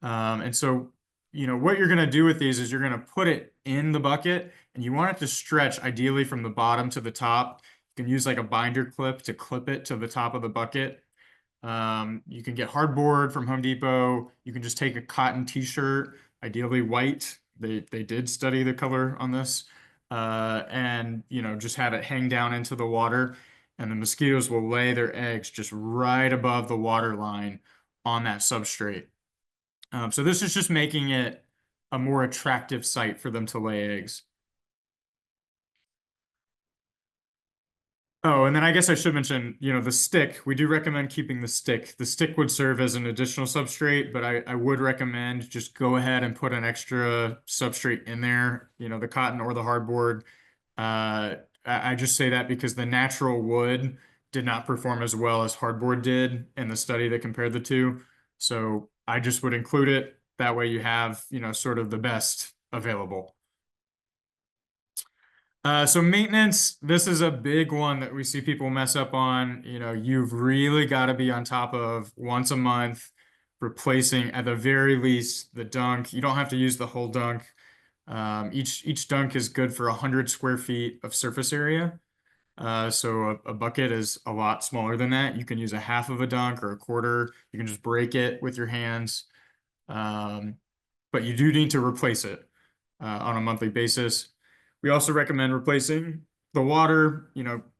S2: And so, what you're going to do with these is you're going to put it in the bucket, and you want it to stretch ideally from the bottom to the top. You can use like a binder clip to clip it to the top of the bucket. You can get hardboard from Home Depot. You can just take a cotton t-shirt, ideally white. They did study the color on this. And just have it hang down into the water, and the mosquitoes will lay their eggs just right above the water line on that substrate. So this is just making it a more attractive site for them to lay eggs. Oh, and then I guess I should mention, the stick. We do recommend keeping the stick. The stick would serve as an additional substrate, but I would recommend just go ahead and put an extra substrate in there, the cotton or the hardboard. I just say that because the natural wood did not perform as well as hardboard did in the study that compared the two. So I just would include it. That way you have, sort of the best available. So maintenance, this is a big one that we see people mess up on. You've really got to be on top of once a month, replacing at the very least the dunk. You don't have to use the whole dunk. Each dunk is good for 100 square feet of surface area. So a bucket is a lot smaller than that. You can use a half of a dunk or a quarter. You can just break it with your hands. But you do need to replace it on a monthly basis. We also recommend replacing the water.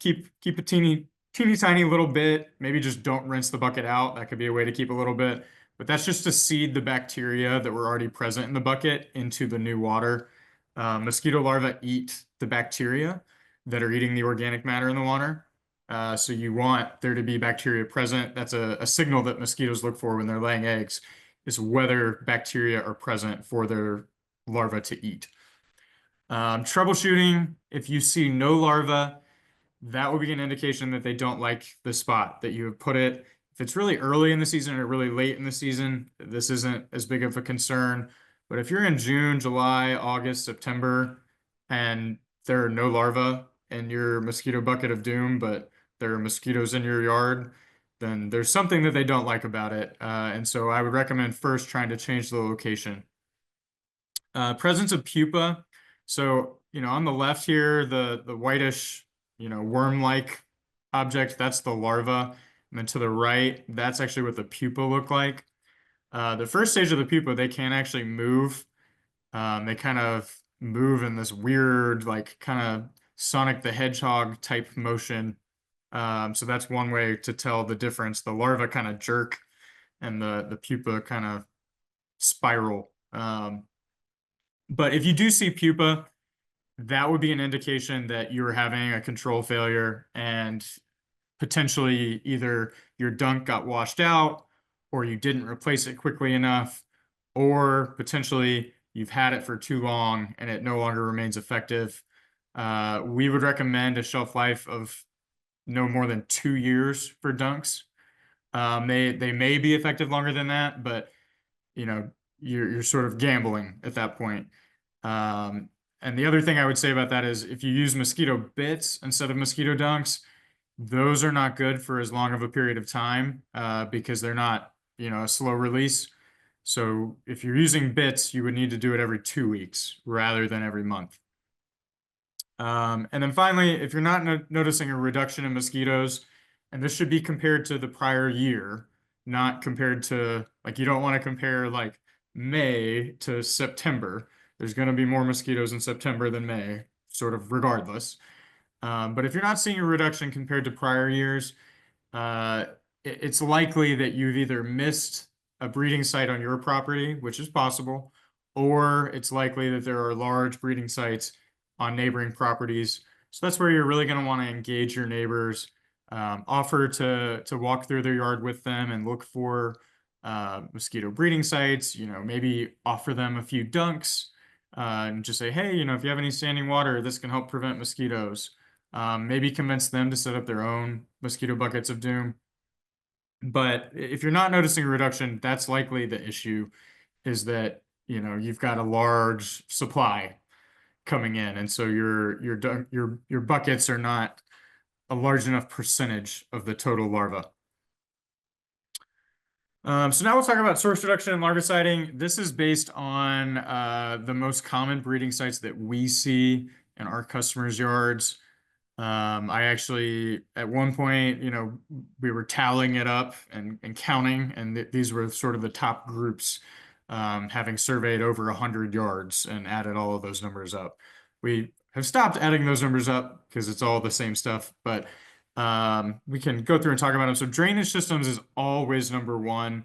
S2: Keep a teeny tiny little bit. Maybe just don't rinse the bucket out. That could be a way to keep a little bit. But that's just to seed the bacteria that were already present in the bucket into the new water. Mosquito larvae eat the bacteria that are eating the organic matter in the water. So you want there to be bacteria present. That's a signal that mosquitoes look for when they're laying eggs, is whether bacteria are present for their larvae to eat. Troubleshooting, if you see no larva, that will be an indication that they don't like the spot that you have put it. If it's really early in the season or really late in the season, this isn't as big of a concern. But if you're in June, July, August, September, and there are no larvae in your mosquito bucket of doom, but there are mosquitoes in your yard, then there's something that they don't like about it. And so I would recommend first trying to change the location. Presence of pupa. So, on the left here, the whitish, worm-like object, that's the larva. And then to the right, that's actually what the pupa look like. The first stage of the pupa, they can actually move. They kind of move in this weird, like kind of Sonic the Hedgehog type motion. So that's one way to tell the difference. The larva kind of jerk, and the pupa kind of spiral. But if you do see pupa, that would be an indication that you're having a control failure, and potentially either your dunk got washed out, or you didn't replace it quickly enough, or potentially you've had it for too long and it no longer remains effective. We would recommend a shelf life of no more than 2 years for dunks. They may be effective longer than that, but you know, you're sort of gambling at that point. Um, and the other thing I would say about that is if you use mosquito bits instead of mosquito dunks, those are not good for as long of a period of time, because they're not, a slow release. So if you're using bits, you would need to do it every 2 weeks rather than every month. And then finally, if you're not noticing a reduction in mosquitoes, and this should be compared to the prior year, not compared to, like, you don't want to compare like May to September. There's going to be more mosquitoes in September than May, sort of regardless. But if you're not seeing a reduction compared to prior years, uh, it's likely that you've either missed a breeding site on your property, which is possible, or it's likely that there are large breeding sites on neighboring properties. So that's where you're really going to want to engage your neighbors, offer to walk through their yard with them and look for mosquito breeding sites. Maybe offer them a few dunks, and just say, hey, if you have any standing water, this can help prevent mosquitoes. Maybe convince them to set up their own mosquito buckets of doom. But if you're not noticing a reduction, that's likely the issue, is that, you've got a large supply coming in, and so your buckets are not a large enough percentage of the total larva. So now we'll talk about source reduction and larviciding. This is based on the most common breeding sites that we see in our customers' yards. I actually, at one point, we were tallying it up and counting, and these were sort of the top groups, having surveyed over 100 yards and added all of those numbers up. We have stopped adding those numbers up because it's all the same stuff, but we can go through and talk about them. So drainage systems is always number one.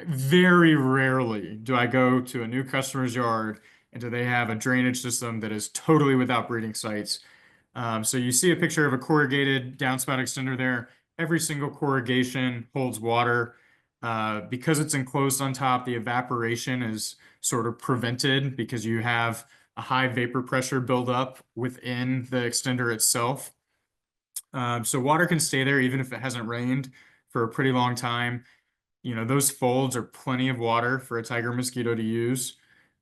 S2: Very rarely do I go to a new customer's yard and do they have a drainage system that is totally without breeding sites. So you see a picture of a corrugated downspout extender there. Every single corrugation holds water. Because it's enclosed on top, the evaporation is sort of prevented because you have a high vapor pressure buildup within the extender itself. So water can stay there even if it hasn't rained for a pretty long time. Those folds are plenty of water for a tiger mosquito to use.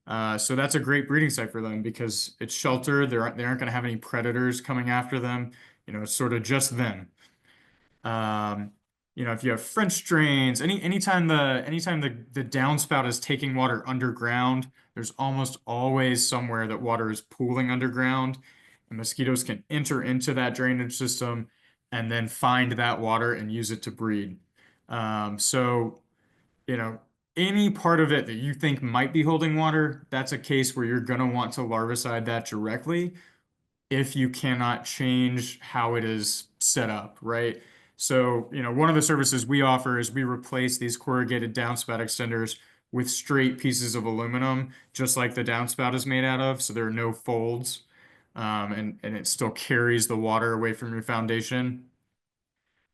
S2: So that's a great breeding site for them because it's sheltered. They aren't going to have any predators coming after them. It's sort of just them. If you have French drains, anytime the downspout is taking water underground, there's almost always somewhere that water is pooling underground, and mosquitoes can enter into that drainage system and then find that water and use it to breed. So, any part of it that you think might be holding water, that's a case where you're going to want to larvicide that directly if you cannot change how it is set up, right? So, one of the services we offer is we replace these corrugated downspout extenders with straight pieces of aluminum, just like the downspout is made out of, so there are no folds, and it still carries the water away from your foundation.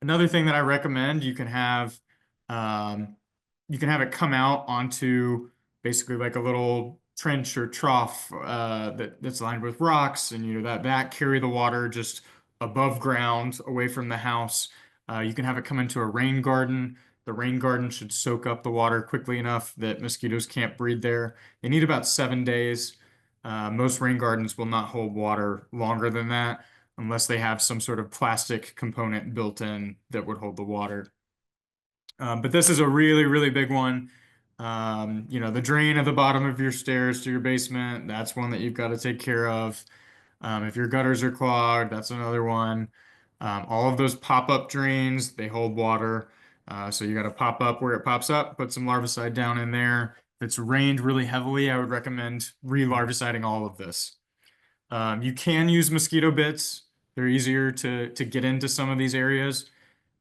S2: Another thing that I recommend, you can have it come out onto basically like a little trench or trough that's lined with rocks, and that carry the water just above ground away from the house. You can have it come into a rain garden. The rain garden should soak up the water quickly enough that mosquitoes can't breed there. They need about 7 days. Most rain gardens will not hold water longer than that unless they have some sort of plastic component built in that would hold the water. But this is a really, really big one. The drain at the bottom of your stairs to your basement, that's one that you've got to take care of. If your gutters are clogged, that's another one. All of those pop-up drains, they hold water. So you got to pop up where it pops up, put some larvicide down in there. If it's rained really heavily, I would recommend re-larviciding all of this. You can use mosquito bits. They're easier to get into some of these areas.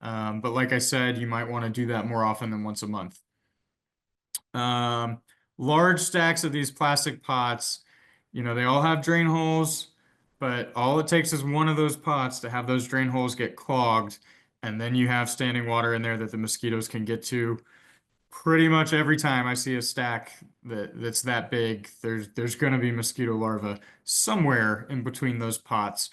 S2: But like I said, you might want to do that more often than once a month. Large stacks of these plastic pots, they all have drain holes, but all it takes is one of those pots to have those drain holes get clogged, and then you have standing water in there that the mosquitoes can get to. pretty much every time I see a stack that's that big, there's going to be mosquito larvae somewhere in between those pots.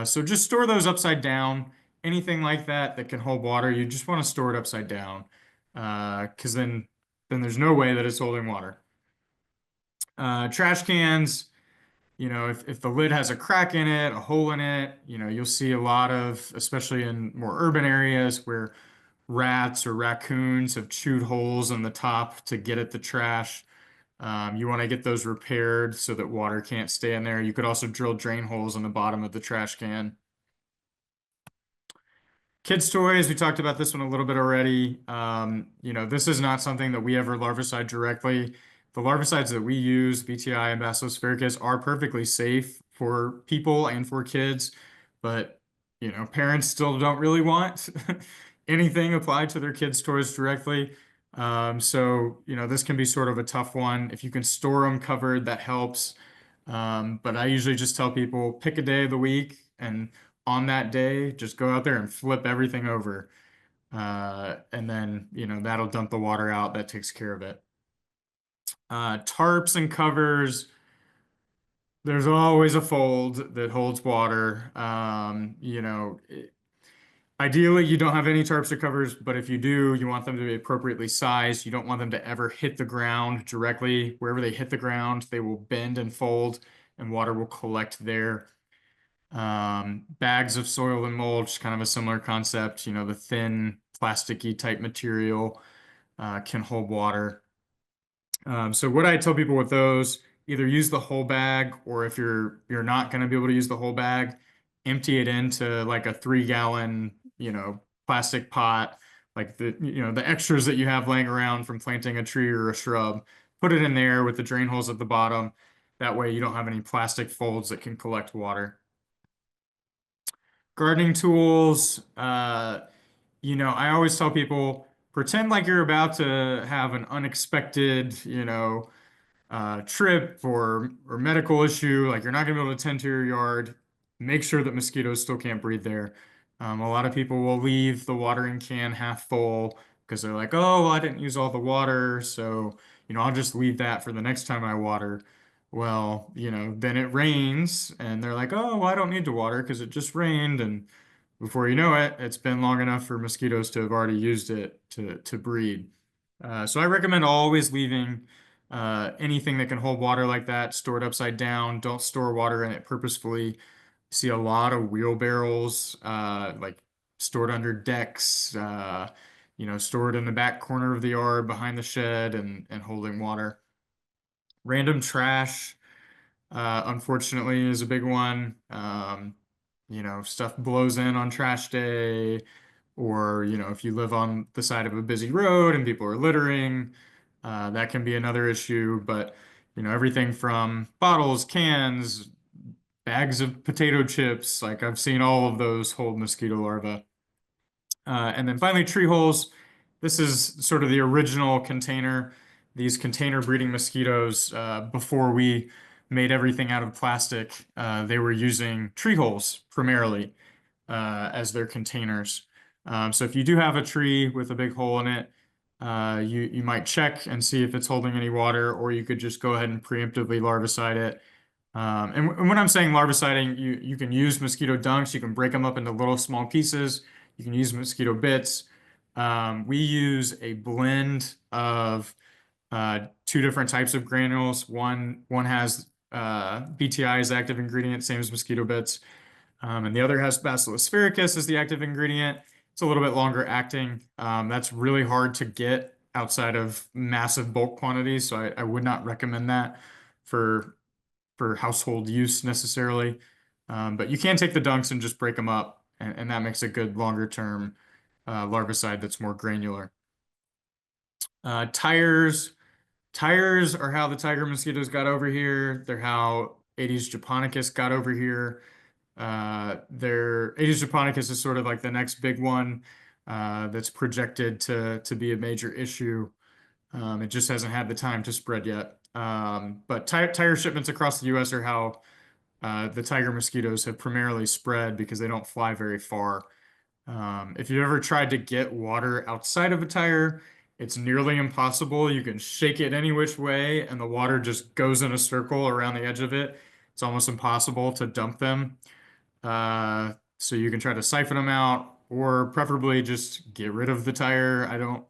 S2: So just store those upside down. Anything like that that can hold water, you just want to store it upside down, because then there's no way that it's holding water. Trash cans, if the lid has a crack in it, a hole in it, you'll see a lot of, especially in more urban areas where rats or raccoons have chewed holes in the top to get at the trash. You want to get those repaired so that water can't stay in there. You could also drill drain holes in the bottom of the trash can. Kids' toys, we talked about this one a little bit already. This is not something that we ever larvicide directly. The larvicides that we use, BTI and Bacillus sphaericus, are perfectly safe for people and for kids, but parents still don't really want anything applied to their kids' toys directly. This can be sort of a tough one. If you can store them covered, that helps. But I usually just tell people pick a day of the week, and on that day, just go out there and flip everything over. And then, that'll dump the water out. That takes care of it. Tarps and covers, there's always a fold that holds water. Ideally, you don't have any tarps or covers, but if you do, you want them to be appropriately sized. You don't want them to ever hit the ground directly. Wherever they hit the ground, they will bend and fold, and water will collect there. Bags of soil and mulch, kind of a similar concept. The thin, plasticky type material can hold water. So what I tell people with those, either use the whole bag, or if you're not going to be able to use the whole bag, empty it into like a 3-gallon, plastic pot, like the extras that you have laying around from planting a tree or a shrub. Put it in there with the drain holes at the bottom. That way you don't have any plastic folds that can collect water. Gardening tools, I always tell people, pretend like you're about to have an unexpected, trip or medical issue, like you're not gonna be able to tend to your yard. Make sure that mosquitoes still can't breed there. A lot of people will leave the watering can half full because they're like, oh, well, I didn't use all the water, so I'll just leave that for the next time I water. Well, then it rains and they're like, oh, well, I don't need to water because it just rained, and before you know it, it's been long enough for mosquitoes to have already used it to breed. So I recommend always leaving anything that can hold water like that stored upside down. Don't store water in it purposefully. See a lot of wheelbarrows like stored under decks, stored in the back corner of the yard behind the shed and holding water. Random trash, unfortunately, is a big one. Stuff blows in on trash day, or, if you live on the side of a busy road and people are littering, that can be another issue. But, everything from bottles, cans, bags of potato chips, like I've seen all of those hold mosquito larvae. And then finally, tree holes. This is sort of the original container. These container breeding mosquitoes, before we made everything out of plastic, they were using tree holes primarily as their containers. So if you do have a tree with a big hole in it, you might check and see if it's holding any water, or you could just go ahead and preemptively larvicide it. And when I'm saying larviciding, you can use mosquito dunks. You can break them up into little small pieces. You can use mosquito bits. We use a blend of two different types of granules. One has BTI as the active ingredient, same as mosquito bits. And the other has Bacillus sphaericus as the active ingredient. It's a little bit longer acting. That's really hard to get outside of massive bulk quantities, so I would not recommend that for household use necessarily. But you can take the dunks and just break them up, and that makes a good longer term larvicide that's more granular. Tires. Tires are how the tiger mosquitoes got over here. They're how Aedes japonicus got over here. Their Aedes japonicus is sort of like the next big one that's projected to be a major issue. It just hasn't had the time to spread yet. But tire shipments across the U.S. are how the tiger mosquitoes have primarily spread because they don't fly very far. If you've ever tried to get water outside of a tire, It's nearly impossible. You can shake it any which way, and the water just goes in a circle around the edge of it. It's almost impossible to dump them. So you can try to siphon them out, or preferably just get rid of the tire. I don't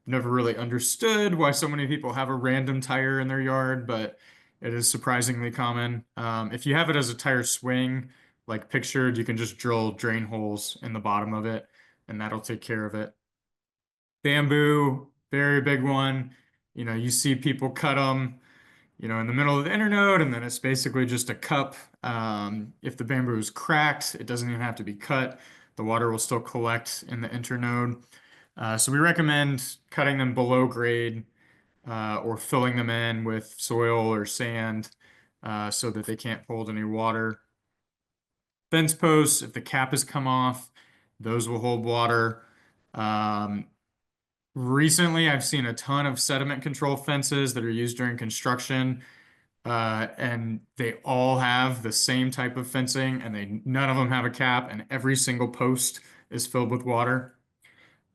S2: never really understood why so many people have a random tire in their yard, but it is surprisingly common. If you have it as a tire swing, like pictured, you can just drill drain holes in the bottom of it, and that'll take care of it. Bamboo, very big one. You see people cut them, in the middle of the internode, and then it's basically just a cup. If the bamboo is cracked, it doesn't even have to be cut. The water will still collect in the internode. So we recommend cutting them below grade or filling them in with soil or sand so that they can't hold any water. Fence posts, if the cap has come off, those will hold water. Um, Recently, I've seen a ton of sediment control fences that are used during construction, and they all have the same type of fencing, and none of them have a cap, and every single post is filled with water.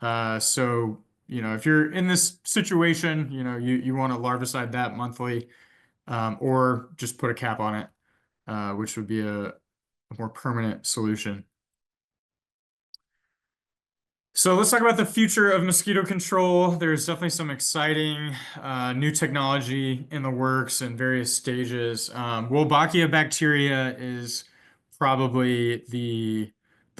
S2: So, if you're in this situation, you want to larvicide that monthly, or just put a cap on it, which would be a more permanent solution. So let's talk about the future of mosquito control. There's definitely some exciting new technology in the works in various stages. Wolbachia bacteria is probably the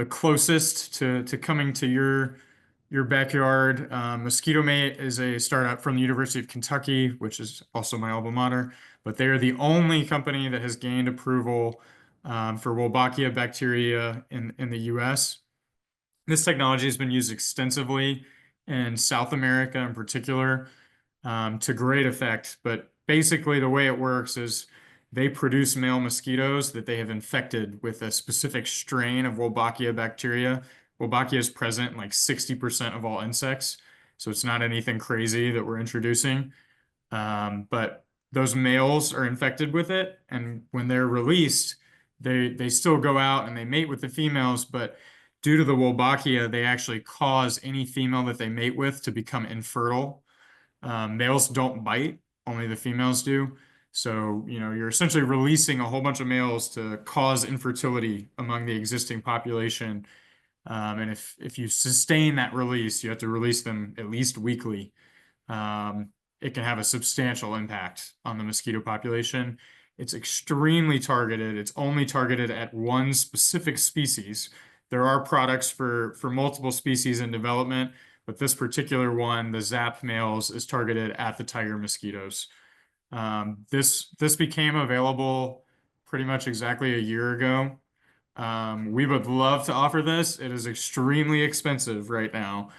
S2: closest to coming to your backyard. Mosquito Mate is a startup from the University of Kentucky, which is also my alma mater, but they are the only company that has gained approval for Wolbachia bacteria in the US. This technology has been used extensively in South America in particular, to great effect. But basically, the way it works is they produce male mosquitoes that they have infected with a specific strain of Wolbachia bacteria. Wolbachia is present in like 60% of all insects, so it's not anything crazy that we're introducing. But those males are infected with it, and when they're released, they still go out and they mate with the females, but due to the Wolbachia, they actually cause any female that they mate with to become infertile. Males don't bite, only the females do. So, you're essentially releasing a whole bunch of males to cause infertility among the existing population. And if you sustain that release, you have to release them at least weekly. It can have a substantial impact on the mosquito population. It's extremely targeted. It's only targeted at one specific species. There are products for multiple species in development, but this particular one, the Zap males, is targeted at the tiger mosquitoes. This became available pretty much exactly a year ago. We would love to offer this. It is extremely expensive right now.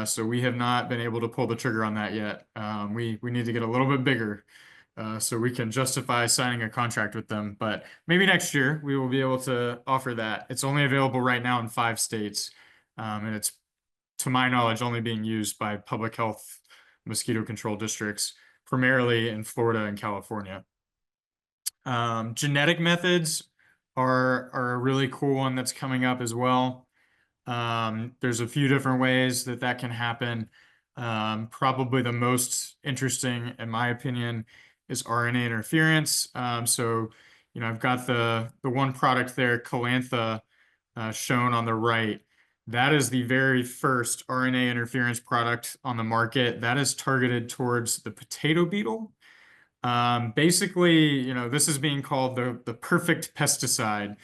S2: So we have not been able to pull the trigger on that yet. We need to get a little bit bigger so we can justify signing a contract with them. But maybe next year we will be able to offer that. It's only available right now in 5 states, and it's, to my knowledge, only being used by public health mosquito control districts, primarily in Florida and California. Genetic methods are a really cool one that's coming up as well. There's a few different ways that can happen. Probably the most interesting, in my opinion, is RNA interference. So, I've got the one product there, Calantha, shown on the right. That is the very first RNA interference product on the market. That is targeted towards the potato beetle. Basically, this is being called the perfect pesticide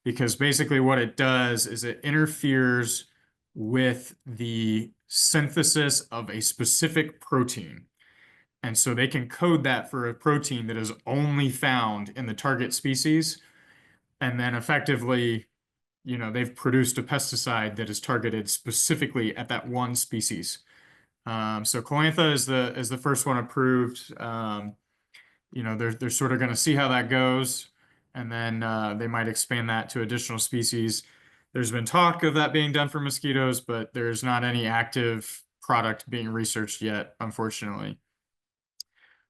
S2: because basically what it does is it interferes with the synthesis of a specific protein. And so they can code that for a protein that is only found in the target species. And then effectively, they've produced a pesticide that is targeted specifically at that one species. So Calantha is the first one approved. They're sort of going to see how that goes, and then they might expand that to additional species. There's been talk of that being done for mosquitoes, but there's not any active product being researched yet, unfortunately.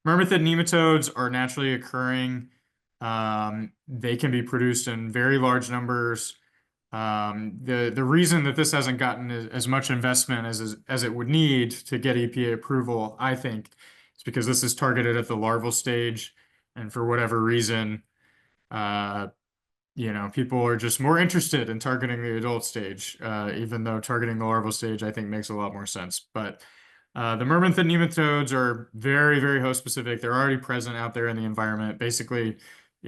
S2: Myrmidid nematodes are naturally occurring. They can be produced in very large numbers. The reason that this hasn't gotten as much investment as it would need to get EPA approval, I think, is because this is targeted at the larval stage, and for whatever reason, uh, people are just more interested in targeting the adult stage, even though targeting the larval stage, I think, makes a lot more sense. But the myrmidon nematodes are very, very host specific. They're already present out there in the environment. Basically,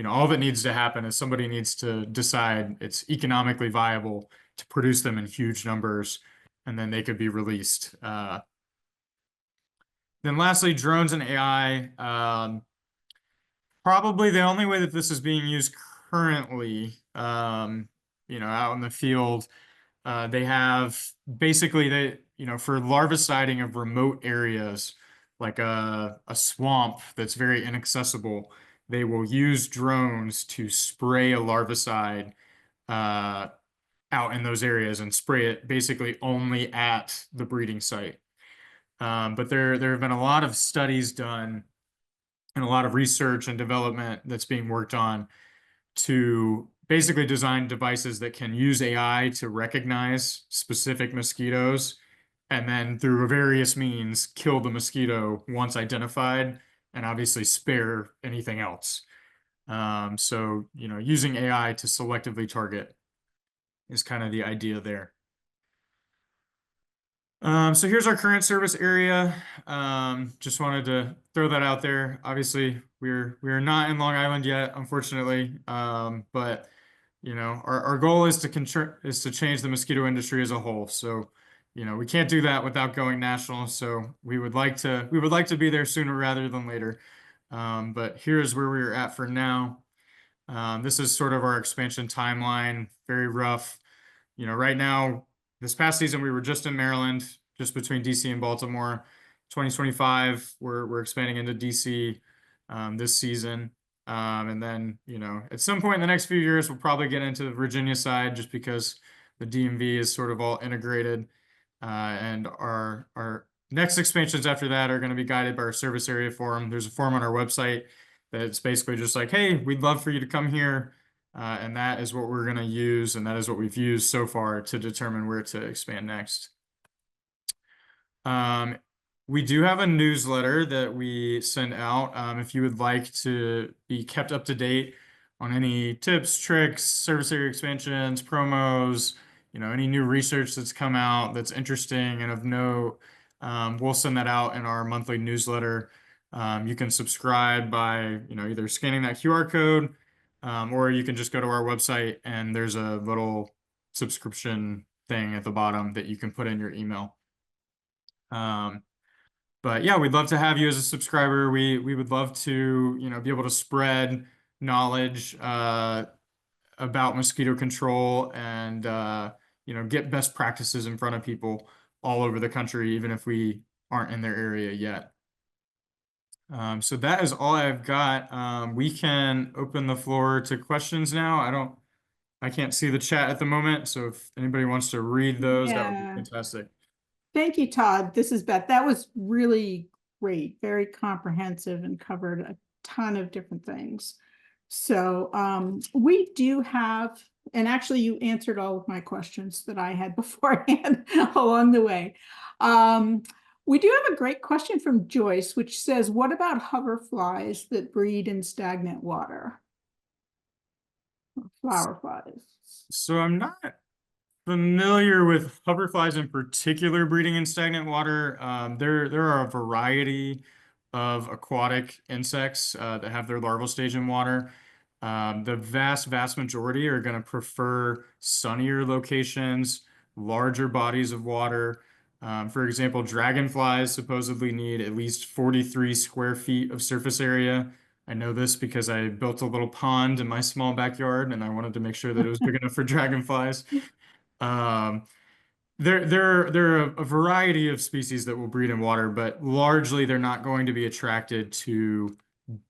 S2: all that needs to happen is somebody needs to decide it's economically viable to produce them in huge numbers, and then they could be released. Then lastly, drones and AI. Probably the only way that this is being used currently, out in the field, they have basically for larviciding of remote areas, like a swamp that's very inaccessible, they will use drones to spray a larvicide uh, out in those areas and spray it basically only at the breeding site. But there have been a lot of studies done and a lot of research and development that's being worked on to basically design devices that can use AI to recognize specific mosquitoes and then through various means kill the mosquito once identified and obviously spare anything else. So, using AI to selectively target is kind of the idea there. So here's our current service area. Just wanted to throw that out there. Obviously, we're not in Long Island yet, unfortunately. But our goal is to change the mosquito industry as a whole. So, we can't do that without going national. So we would like to be there sooner rather than later. But here's where we're at for now. This is sort of our expansion timeline, very rough. Right now, this past season, we were just in Maryland, just between DC and Baltimore. 2025, we're expanding into DC this season. And then, at some point in the next few years, we'll probably get into the Virginia side just because the DMV is sort of all integrated. And our next expansions after that are going to be guided by our service area forum. There's a forum on our website that's basically just like, hey, we'd love for you to come here. And that is what we're going to use, and that is what we've used so far to determine where to expand next. We do have a newsletter that we send out. If you would like to be kept up to date on any tips, tricks, service area expansions, promos, any new research that's come out that's interesting and of note, we'll send that out in our monthly newsletter. You can subscribe by, either scanning that QR code, or you can just go to our website and there's a little subscription thing at the bottom that you can put in your email. But yeah, we'd love to have you as a subscriber. We would love to, be able to spread knowledge about mosquito control and get best practices in front of people all over the country, even if we aren't in their area yet. So that is all I've got. We can open the floor to questions now. I can't see the chat at the moment, so if anybody wants to read those, that would be fantastic.
S1: Thank you, Todd. This is Beth. That was really great, very comprehensive and covered a ton of different things. So we do have, and actually you answered all of my questions that I had beforehand along the way. We do have a great question from Joyce, which says, what about hoverflies that breed in stagnant water? Flower flies.
S2: So I'm not familiar with hoverflies in particular breeding in stagnant water. There are a variety of aquatic insects that have their larval stage in water. The vast majority are going to prefer sunnier locations, larger bodies of water. For example, dragonflies supposedly need at least 43 square feet of surface area. I know this because I built a little pond in my small backyard and I wanted to make sure that it was big enough for dragonflies. There are a variety of species that will breed in water, but largely they're not going to be attracted to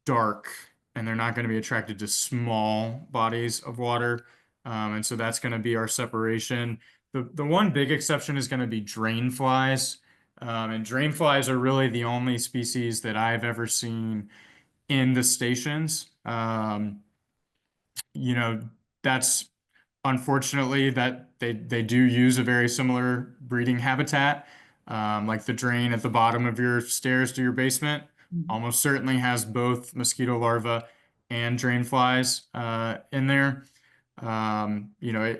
S2: dark and they're not going to be attracted to small bodies of water. And so that's going to be our separation. The one big exception is going to be drain flies. And drain flies are really the only species that I've ever seen in the stations. That's unfortunately, that they do use a very similar breeding habitat. Like the drain at the bottom of your stairs to your basement
S1: Mhm.
S2: almost certainly has both mosquito larvae and drain flies in there. You know,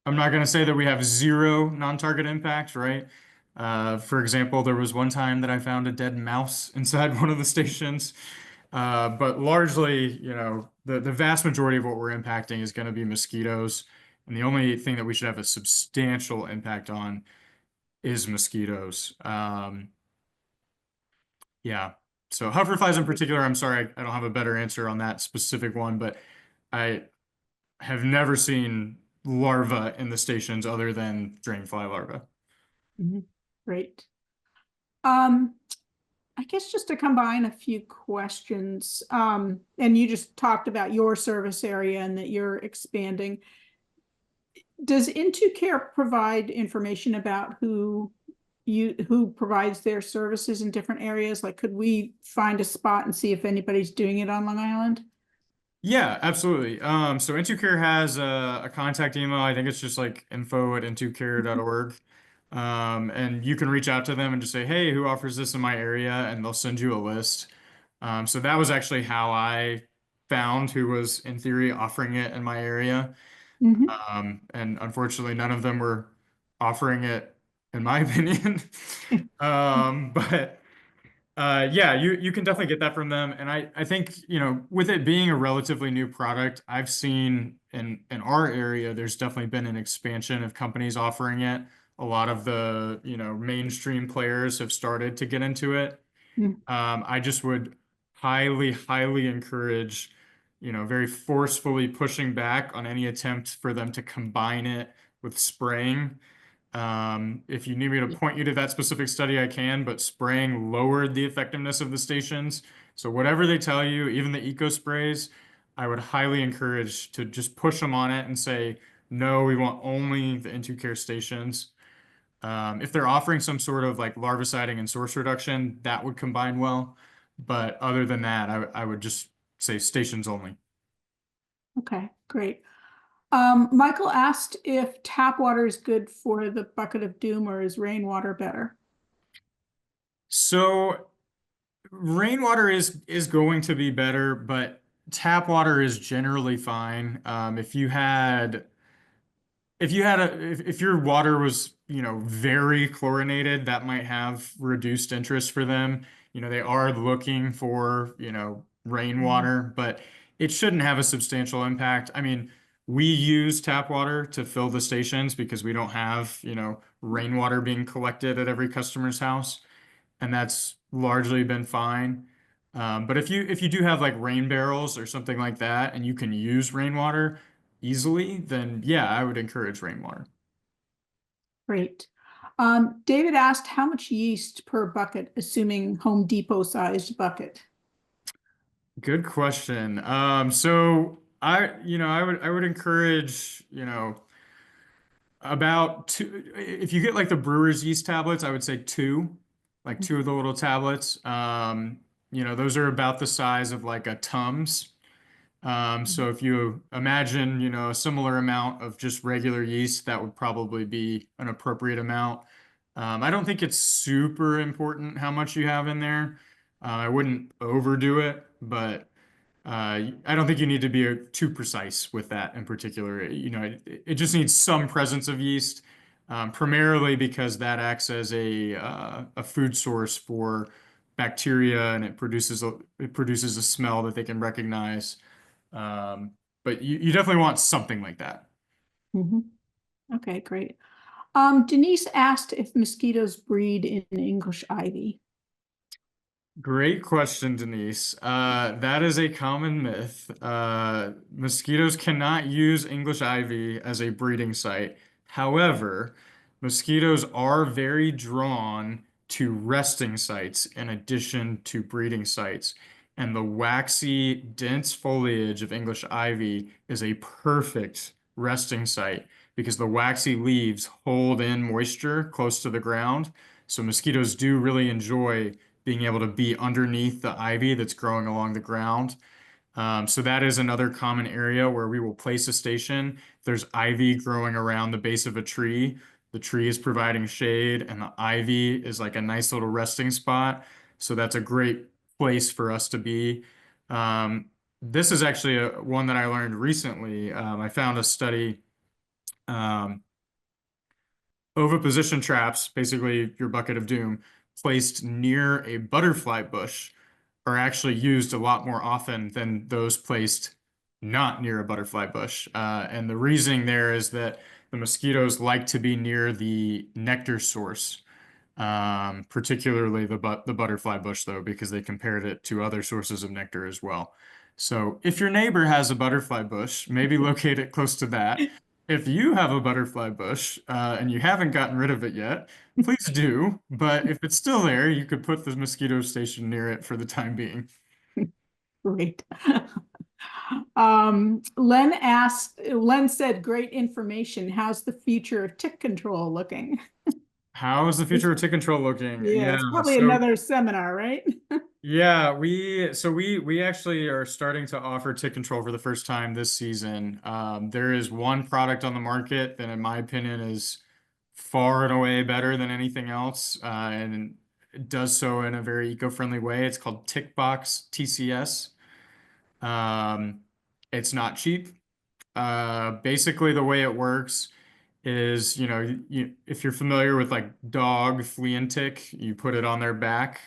S2: I'm not going to say that we have zero non-target impact, right? For example, there was one time that I found a dead mouse inside one of the stations. But largely, you know, the vast majority of what we're impacting is going to be mosquitoes. And the only thing that we should have a substantial impact on is mosquitoes. Yeah. So hoverflies in particular, I'm sorry, I don't have a better answer on that specific one, but I have never seen larvae in the stations other than drainfly larvae.
S1: Mhm. Great. Um, I guess just to combine a few questions, and you just talked about your service area and that you're expanding. Does IntoCare provide information about who provides their services in different areas? Like, could we find a spot and see if anybody's doing it on Long Island?
S2: Yeah, absolutely. So IntoCare has a contact email. I think it's just like info@intocare.org. And you can reach out to them and just say, hey, who offers this in my area? And they'll send you a list. So that was actually how I found who was in theory offering it in my area.
S1: Mhm.
S2: And unfortunately, none of them were offering it, in my opinion. But yeah, you can definitely get that from them. And I think, you know, with it being a relatively new product, I've seen in our area, there's definitely been an expansion of companies offering it. A lot of the, you know, mainstream players have started to get into it.
S1: Mm.
S2: I just would highly encourage, you know, very forcefully pushing back on any attempt for them to combine it with spraying. If you need me to point you to that specific study, I can, but spraying lowered the effectiveness of the stations. So whatever they tell you, even the eco sprays, I would highly encourage to just push them on it and say, no, we want only the into care stations. If they're offering some sort of like larviciding and source reduction, that would combine well. But other than that, I would just say stations only.
S1: Okay, great. Michael asked if tap water is good for the bucket of doom or is rainwater better?
S2: So rainwater is going to be better, but tap water is generally fine. If your water was, you know, very chlorinated, that might have reduced interest for them. You know, they are looking for, you know,
S1: Mhm.
S2: rainwater, but it shouldn't have a substantial impact. I mean, we use tap water to fill the stations because we don't have, you know, rainwater being collected at every customer's house, and that's largely been fine. But if you do have like rain barrels or something like that, and you can use rainwater easily, then yeah, I would encourage rainwater.
S1: Great. David asked how much yeast per bucket, assuming Home Depot sized bucket.
S2: Good question. So I would encourage, you know, about two. If you get like the brewer's yeast tablets, I would say two, like two of the little tablets. You know, those are about the size of like a Tums. So if you imagine, you know, a similar amount of just regular yeast, that would probably be an appropriate amount. I don't think it's super important how much you have in there. I wouldn't overdo it, but I don't think you need to be too precise with that in particular. You know, it just needs some presence of yeast, primarily because that acts as a food source for bacteria, and it produces a smell that they can recognize. Um, but you definitely want something like that.
S1: Mhm. Okay, great. Denise asked if mosquitoes breed in English ivy.
S2: Great question, Denise. That is a common myth. Mosquitoes cannot use English ivy as a breeding site. However, mosquitoes are very drawn to resting sites in addition to breeding sites. And the waxy, dense foliage of English ivy is a perfect resting site because the waxy leaves hold in moisture close to the ground. So mosquitoes do really enjoy being able to be underneath the ivy that's growing along the ground. So that is another common area where we will place a station. If there's ivy growing around the base of a tree, the tree is providing shade and the ivy is like a nice little resting spot. So that's a great place for us to be. This is actually one that I learned recently. I found a study. Um, Oviposition traps, basically your bucket of doom, placed near a butterfly bush are actually used a lot more often than those placed not near a butterfly bush. And the reasoning there is that the mosquitoes like to be near the nectar source, particularly the butterfly bush, though, because they compared it to other sources of nectar as well. So if your neighbor has a butterfly bush, maybe locate it close to that. If you have a butterfly bush and you haven't gotten rid of it yet, please do. But if it's still there, you could put the mosquito station near it for the time being.
S1: Great. Len said, great information. How's the future of tick control looking?
S2: How is the future of tick control looking?
S1: Yeah,
S2: Yeah,
S1: it's probably
S2: so
S1: another seminar, right?
S2: yeah, we actually are starting to offer tick control for the first time this season. There is one product on the market that, in my opinion, is far and away better than anything else, and it does so in a very eco-friendly way. It's called TickBox TCS. Um, it's not cheap. Basically, the way it works is, if you're familiar with like dog flea and tick, you put it on their back.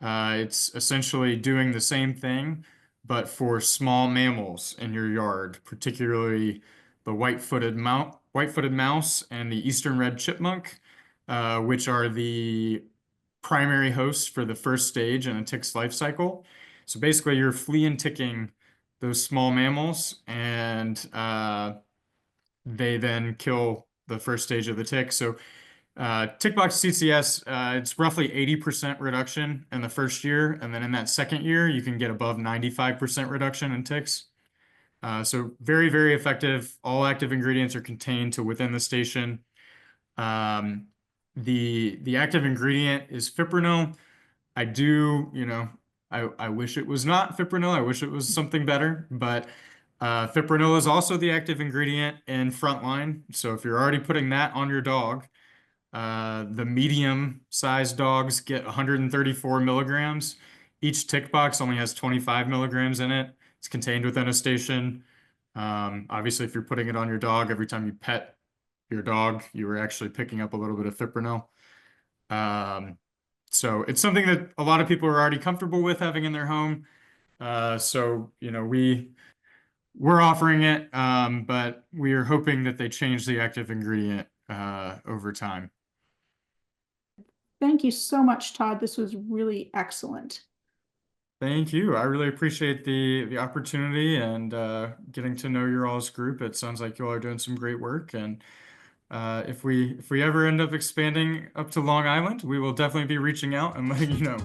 S2: It's essentially doing the same thing, but for small mammals in your yard, particularly the white-footed mouse and the eastern red chipmunk, which are the primary hosts for the first stage in a tick's life cycle. So basically, you're flea and ticking those small mammals, and they then kill the first stage of the tick. So tick-box CCS, it's roughly 80% reduction in the first year, and then in that second year, you can get above 95% reduction in ticks. So very, very effective. All active ingredients are contained to within the station. Um, the active ingredient is fipronil. I do, I wish it was not fipronil. I wish it was something better, but fipronil is also the active ingredient in Frontline. So if you're already putting that on your dog, the medium-sized dogs get 134 milligrams. Each tick box only has 25 milligrams in it. It's contained within a station. Obviously, if you're putting it on your dog, every time you pet your dog, you were actually picking up a little bit of fipronil. So it's something that a lot of people are already comfortable with having in their home. So, we're offering it, but we are hoping that they change the active ingredient over time.
S1: Thank you so much, Todd. This was really excellent.
S2: Thank you. I really appreciate the opportunity and getting to know your all's group. It sounds like you all are doing some great work, and if we ever end up expanding up to Long Island, we will definitely be reaching out and letting you know.